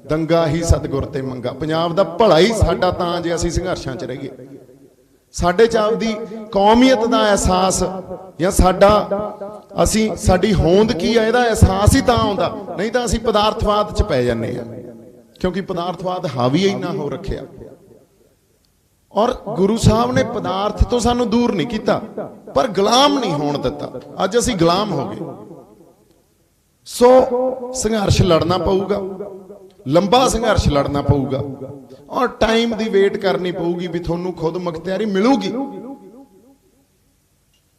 ਦੰਗਾ ਹੀ ਸਤਿਗੁਰ ਤੇ ਮੰਗਾ। ਪੰਜਾਬ ਦਾ ਭਲਾ ਹੀ ਸਾਡਾ ਤਾਂ ਜੇ ਅਸੀਂ ਸੰਘਰਸ਼ਾਂ 'ਚ ਰਹੀਏ, ਸਾਡੇ 'ਚ ਆਪਦੀ ਕੌਮੀਅਤ ਦਾ ਅਹਿਸਾਸ ਜਾਂ ਸਾਡੀ ਹੋਂਦ ਕੀ ਆ ਇਹਦਾ ਅਹਿਸਾਸ ਹੀ ਤਾਂ ਆਉਂਦਾ, ਨਹੀਂ ਤਾਂ ਅਸੀਂ ਪਦਾਰਥਵਾਦ 'ਚ ਪੈ ਜਾਂਦੇ ਆ, ਕਿਉਂਕਿ ਪਦਾਰਥਵਾਦ ਹਾਵੀ ਇੰਨਾ ਹੋ ਰੱਖਿਆ। ਔਰ ਗੁਰੂ ਸਾਹਿਬ ਨੇ ਪਦਾਰਥ ਤੋਂ ਸਾਨੂੰ ਦੂਰ ਨਹੀਂ ਕੀਤਾ, ਪਰ ਗੁਲਾਮ ਨਹੀਂ ਹੋਣ ਦਿੱਤਾ। ਅੱਜ ਅਸੀਂ ਗੁਲਾਮ ਹੋ ਗਏ। ਸੋ ਸੰਘਰਸ਼ ਲੜਨਾ ਪਊਗਾ, ਲੰਬਾ ਸੰਘਰਸ਼ ਲੜਨਾ ਪਊਗਾ, ਔਰ ਟਾਈਮ ਦੀ ਵੇਟ ਕਰਨੀ ਪਊਗੀ ਵੀ ਤੁਹਾਨੂੰ ਖੁਦ ਮੁਖਤਿਆਰੀ ਮਿਲੂਗੀ।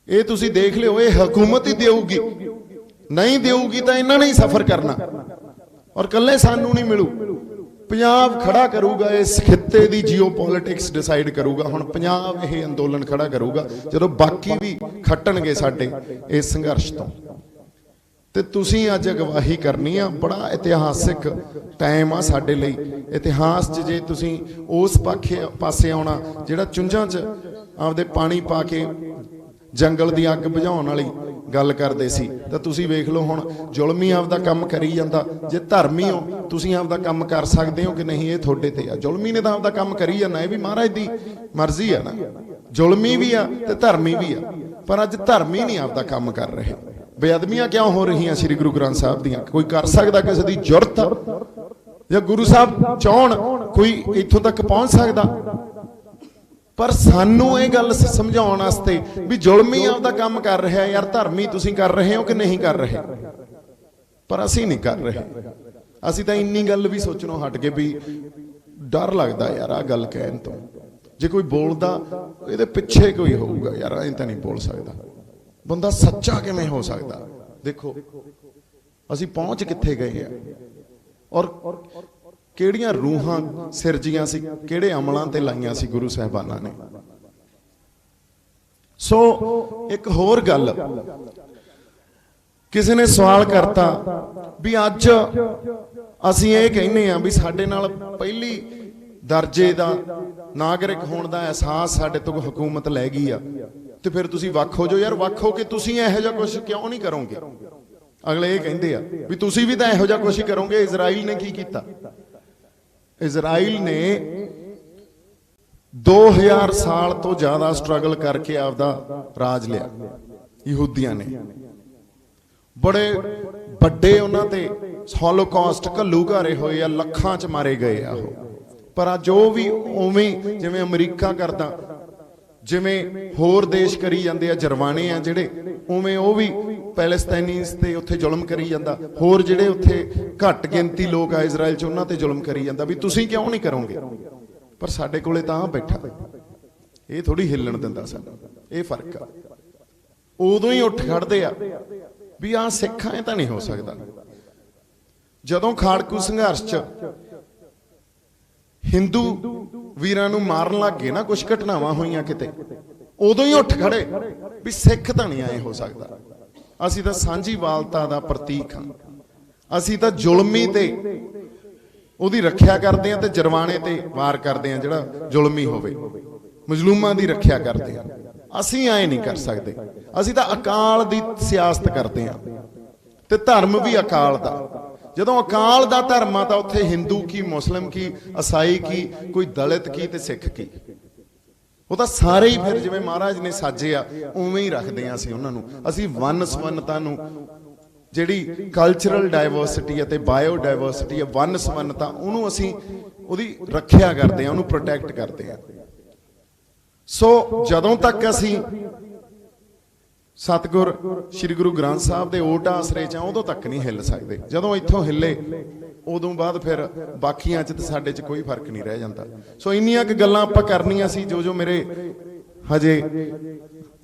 ਇਹ ਤੁਸੀਂ ਦੇਖ ਲਿਓ, ਇਹ ਹਕੂਮਤ ਹੀ ਦੇਊਗੀ, ਨਹੀਂ ਦੇਊਗੀ ਤਾਂ ਇਹਨਾਂ ਨੇ ਹੀ ਸਫਰ ਕਰਨਾ, ਔਰ ਕੱਲੇ ਸਾਨੂੰ ਨਹੀਂ ਮਿਲੂ। ਪੰਜਾਬ ਖੜਾ ਕਰੂਗਾ, ਇਸ ਖਿੱਤੇ ਦੀ ਜੀਓਪੋਲਿਟਿਕਸ ਡਿਸਾਈਡ ਕਰੂਗਾ। ਹੁਣ ਪੰਜਾਬ ਇਹ ਅੰਦੋਲਨ ਖੜਾ ਕਰੂਗਾ ਜਦੋਂ ਬਾਕੀ ਵੀ ਖੱਟਣਗੇ ਸਾਡੇ ਇਸ ਸੰਘਰਸ਼ ਤੋਂ। ਤੇ ਤੁਸੀਂ ਅੱਜ ਅਗਵਾਈ ਕਰਨੀ ਆ, ਬੜਾ ਇਤਿਹਾਸਿਕ ਟਾਈਮ ਆ ਸਾਡੇ ਲਈ। ਇਤਿਹਾਸ 'ਚ ਜੇ ਤੁਸੀਂ ਉਸ ਪਾਸੇ ਆਉਣਾ ਜਿਹੜਾ ਚੁੰਝਾਂ 'ਚ ਆਪਦੇ ਪਾਣੀ ਪਾ ਕੇ ਜੰਗਲ ਦੀ ਅੱਗ ਬੁਝਾਉਣ ਵਾਲੀ ਗੱਲ ਕਰਦੇ ਸੀ, ਤਾਂ ਤੁਸੀਂ ਵੇਖ ਲਓ ਹੁਣ ਜ਼ੁਲਮੀ ਆਪਦਾ ਕੰਮ ਕਰੀ ਜਾਂਦਾ। ਜੇ ਧਰਮੀ ਹੋ ਤੁਸੀਂ ਆਪਦਾ ਕੰਮ ਕਰ ਸਕਦੇ ਹੋ ਕਿ ਨਹੀਂ, ਇਹ ਤੁਹਾਡੇ ਤੇ ਆ। ਜ਼ੁਲਮੀ ਨੇ ਤਾਂ ਆਪਦਾ ਕੰਮ ਕਰੀ ਜਾਂਦਾ, ਇਹ ਵੀ ਮਹਾਰਾਜ ਦੀ ਮਰਜ਼ੀ ਆ ਨਾ। ਜ਼ੁਲਮੀ ਵੀ ਆ ਤੇ ਧਰਮੀ ਵੀ ਆ, ਪਰ ਅੱਜ ਧਰਮੀ ਨਹੀਂ ਆਪਦਾ ਕੰਮ ਕਰ ਰਹੇ। ਬੇਅਦਬੀਆਂ ਕਿਉਂ ਹੋ ਰਹੀਆਂ ਸ੍ਰੀ ਗੁਰੂ ਗ੍ਰੰਥ ਸਾਹਿਬ ਦੀਆਂ? ਕੋਈ ਕਰ ਸਕਦਾ? ਕਿਸੇ ਦੀ ਜੁਰਤ ਜਾਂ ਗੁਰੂ ਸਾਹਿਬ ਚਾਹਣ ਕੋਈ ਇੱਥੋਂ ਤੱਕ ਪਹੁੰਚ ਸਕਦਾ? ਪਰ ਸਾਨੂੰ ਇਹ ਗੱਲ ਸਮਝਾਉਣ ਵਾਸਤੇ ਵੀ ਜ਼ੁਲਮੀ ਆਪਦਾ ਕੰਮ ਕਰ ਰਿਹਾ ਯਾਰ, ਧਰਮੀ ਤੁਸੀਂ ਕਰ ਰਹੇ ਹੋ ਕਿ ਨਹੀਂ ਕਰ ਰਹੇ? ਪਰ ਅਸੀਂ ਨਹੀਂ ਕਰ ਰਹੇ। ਅਸੀਂ ਤਾਂ ਇੰਨੀ ਗੱਲ ਵੀ ਸੋਚਣੋਂ ਹਟ ਗਏ ਵੀ ਡਰ ਲੱਗਦਾ ਯਾਰ ਆਹ ਗੱਲ ਕਹਿਣ ਤੋਂ। ਜੇ ਕੋਈ ਬੋਲਦਾ ਇਹਦੇ ਪਿੱਛੇ ਕੋਈ ਹੋਊਗਾ ਯਾਰ, ਐਂ ਤਾਂ ਨਹੀਂ ਬੋਲ ਸਕਦਾ ਬੰਦਾ, ਸੱਚਾ ਕਿਵੇਂ ਹੋ ਸਕਦਾ? ਦੇਖੋ ਅਸੀਂ ਪਹੁੰਚ ਕਿੱਥੇ ਗਏ ਆ, ਔਰ ਕਿਹੜੀਆਂ ਰੂਹਾਂ ਸਿਰਜੀਆਂ ਸੀ, ਕਿਹੜੇ ਅਮਲਾਂ ਤੇ ਲਾਈਆਂ ਸੀ ਗੁਰੂ ਸਾਹਿਬਾਨਾਂ ਨੇ। ਸੋ ਇੱਕ ਹੋਰ ਗੱਲ, ਕਿਸੇ ਨੇ ਸਵਾਲ ਕਰਤਾ ਵੀ ਅੱਜ ਅਸੀਂ ਇਹ ਕਹਿੰਦੇ ਆ ਵੀ ਸਾਡੇ ਨਾਲ ਪਹਿਲੀ ਦਰਜੇ ਦਾ ਨਾਗਰਿਕ ਹੋਣ ਦਾ ਅਹਿਸਾਸ ਸਾਡੇ ਤੋਂ ਹਕੂਮਤ ਲੈ ਗਈ ਆ, ਤੇ ਫਿਰ ਤੁਸੀਂ ਵੱਖ ਹੋ ਜਾਓ। ਯਾਰ ਵੱਖ ਹੋ ਕੇ ਤੁਸੀਂ ਇਹੋ ਜਿਹਾ ਕੁਝ ਕਿਉਂ ਨਹੀਂ ਕਰੋਗੇ? ਅਗਲੇ ਇਹ ਕਹਿੰਦੇ ਆ ਵੀ ਤੁਸੀਂ ਵੀ ਤਾਂ ਇਹੋ ਜਿਹਾ ਕੁਝ ਹੀ ਕਰੋਗੇ। ਇਜ਼ਰਾਈਲ ਨੇ ਕੀ ਕੀਤਾ? ਇਜ਼ਰਾਈਲ ਨੇ 2000 ਸਾਲ ਤੋਂ ਜ਼ਿਆਦਾ ਸਟਰਗਲ ਕਰਕੇ ਆਪਦਾ ਰਾਜ ਲਿਆ। ਯਹੂਦੀਆਂ ਨੇ ਬੜੇ ਵੱਡੇ ਉਹਨਾਂ ਤੇ ਹੋਲੋਕਾਸਟ ਘੱਲੂਘਾਰੇ ਹੋਏ ਆ, ਲੱਖਾਂ 'ਚ ਮਾਰੇ ਗਏ ਆ ਉਹ। ਪਰ ਅੱਜ ਉਹ ਵੀ ਉਵੇਂ ਜਿਵੇਂ ਅਮਰੀਕਾ ਕਰਦਾ, ਜਿਵੇਂ ਹੋਰ ਦੇਸ਼ ਕਰੀ ਜਾਂਦੇ ਆ, ਜਰਵਾਣੇ ਆ ਜਿਹੜੇ, ਉਵੇਂ ਉਹ ਵੀ ਪੈਲਸਤਾਈਨੀਜ਼ ਤੇ ਉੱਥੇ ਜ਼ੁਲਮ ਕਰੀ ਜਾਂਦਾ। ਹੋਰ ਜਿਹੜੇ ਉੱਥੇ ਘੱਟ ਗਿਣਤੀ ਲੋਕ ਆ ਇਜ਼ਰਾਈਲ 'ਚ, ਉਹਨਾਂ ਤੇ ਜ਼ੁਲਮ ਕਰੀ ਜਾਂਦਾ ਵੀ ਤੁਸੀਂ ਕਿਉਂ ਨਹੀਂ ਕਰੋਗੇ। ਪਰ ਸਾਡੇ ਕੋਲੇ ਤਾਂ ਬੈਠਾ, ਇਹ ਥੋੜੀ ਹਿੱਲਣ ਦਿੰਦਾ ਸਾਨੂੰ। ਇਹ ਫਰਕ ਆ। ਉਦੋਂ ਹੀ ਉੱਠ ਖੜਦੇ ਆ ਵੀ ਆਹ ਸਿੱਖਾਂ ਇਹ ਤਾਂ ਨਹੀਂ ਹੋ ਸਕਦਾ। ਜਦੋਂ ਖਾੜਕੂ ਸੰਘਰਸ਼ 'ਚ ਹਿੰਦੂ ਵੀਰਾਂ ਨੂੰ ਮਾਰਨ ਲੱਗ ਗਏ ਨਾ, ਕੁਝ ਘਟਨਾਵਾਂ ਹੋਈਆਂ ਕਿਤੇ, ਉਦੋਂ ਹੀ ਉੱਠ ਖੜੇ ਵੀ ਸਿੱਖ ਤਾਂ ਨਹੀਂ ਆਏ ਹੋ ਸਕਦਾ। ਅਸੀਂ ਤਾਂ ਸਾਂਝੀਵਾਲਤਾ ਦਾ ਪ੍ਰਤੀਕ ਹਾਂ। ਅਸੀਂ ਤਾਂ ਜ਼ੁਲਮੀ ਤੇ ਉਹਦੀ ਰੱਖਿਆ ਕਰਦੇ ਆ ਤੇ ਜਰਵਾਣੇ ਤੇ ਵਾਰ ਕਰਦੇ ਆ ਜਿਹੜਾ ਜ਼ੁਲਮੀ ਹੋਵੇ, ਮਜ਼ਲੂਮਾਂ ਦੀ ਰੱਖਿਆ ਕਰਦੇ ਆ। ਅਸੀਂ ਐ ਨਹੀਂ ਕਰ ਸਕਦੇ। ਅਸੀਂ ਤਾਂ ਅਕਾਲ ਦੀ ਸਿਆਸਤ ਕਰਦੇ ਆ ਤੇ ਧਰਮ ਵੀ ਅਕਾਲ ਦਾ। ਜਦੋਂ ਅਕਾਲ ਦਾ ਧਰਮ ਆ ਤਾਂ ਉੱਥੇ ਹਿੰਦੂ ਕੀ, ਮੁਸਲਿਮ ਕੀ, ਈਸਾਈ ਕੀ, ਕੋਈ ਦਲਿਤ ਕੀ ਤੇ ਸਿੱਖ ਕੀ, ਉਹ ਤਾਂ ਸਾਰੇ ਹੀ ਫਿਰ ਜਿਵੇਂ ਮਹਾਰਾਜ ਨੇ ਸਾਜੇ ਆ ਉਵੇਂ ਹੀ ਰੱਖਦੇ ਆ ਅਸੀਂ ਉਹਨਾਂ ਨੂੰ। ਅਸੀਂ ਵੰਨ ਸਵੰਨਤਾ ਨੂੰ, ਜਿਹੜੀ ਕਲਚਰਲ ਡਾਇਵਰਸਿਟੀ ਅਤੇ ਬਾਇਓ ਡਾਇਵਰਸਿਟੀ ਹੈ, ਵੰਨ ਸਵੰਨਤਾ, ਉਹਨੂੰ ਅਸੀਂ ਉਹਦੀ ਰੱਖਿਆ ਕਰਦੇ ਆ, ਉਹਨੂੰ ਪ੍ਰੋਟੈਕਟ ਕਰਦੇ ਆ। ਸੋ ਜਦੋਂ ਤੱਕ ਅਸੀਂ ਸਤਿਗੁਰ ਸ੍ਰੀ ਗੁਰੂ ਗ੍ਰੰਥ ਸਾਹਿਬ ਦੇ ਓਟ ਆਸਰੇ 'ਚ ਆ, ਉਦੋਂ ਤੱਕ ਨਹੀਂ ਹਿੱਲ ਸਕਦੇ। ਜਦੋਂ ਇੱਥੋਂ ਹਿੱਲੇ ਉਦੋਂ ਬਾਅਦ ਫਿਰ ਬਾਕੀਆਂ 'ਚ ਤੇ ਸਾਡੇ 'ਚ ਕੋਈ ਫਰਕ ਨਹੀਂ ਰਹਿ ਜਾਂਦਾ। ਸੋ ਇੰਨੀਆਂ ਕੁ ਗੱਲਾਂ ਆਪਾਂ ਕਰਨੀਆਂ ਸੀ, ਜੋ ਮੇਰੇ ਹਜੇ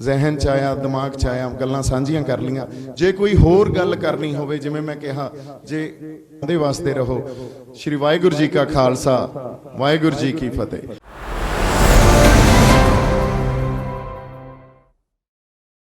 ਜ਼ਿਹਨ 'ਚ ਆਇਆ, ਦਿਮਾਗ 'ਚ ਆਇਆ, ਗੱਲਾਂ ਸਾਂਝੀਆਂ ਕਰ ਲਈਆਂ। ਜੇ ਕੋਈ ਹੋਰ ਗੱਲ ਕਰਨੀ ਹੋਵੇ, ਜਿਵੇਂ ਮੈਂ ਕਿਹਾ, ਜੇ ਉਹਦੇ ਵਾਸਤੇ ਰਹੋ। ਸ਼੍ਰੀ ਵਾਹਿਗੁਰੂ ਜੀ ਕਾ ਖਾਲਸਾ, ਵਾਹਿਗੁਰੂ ਜੀ ਕੀ ਫਤਿਹ।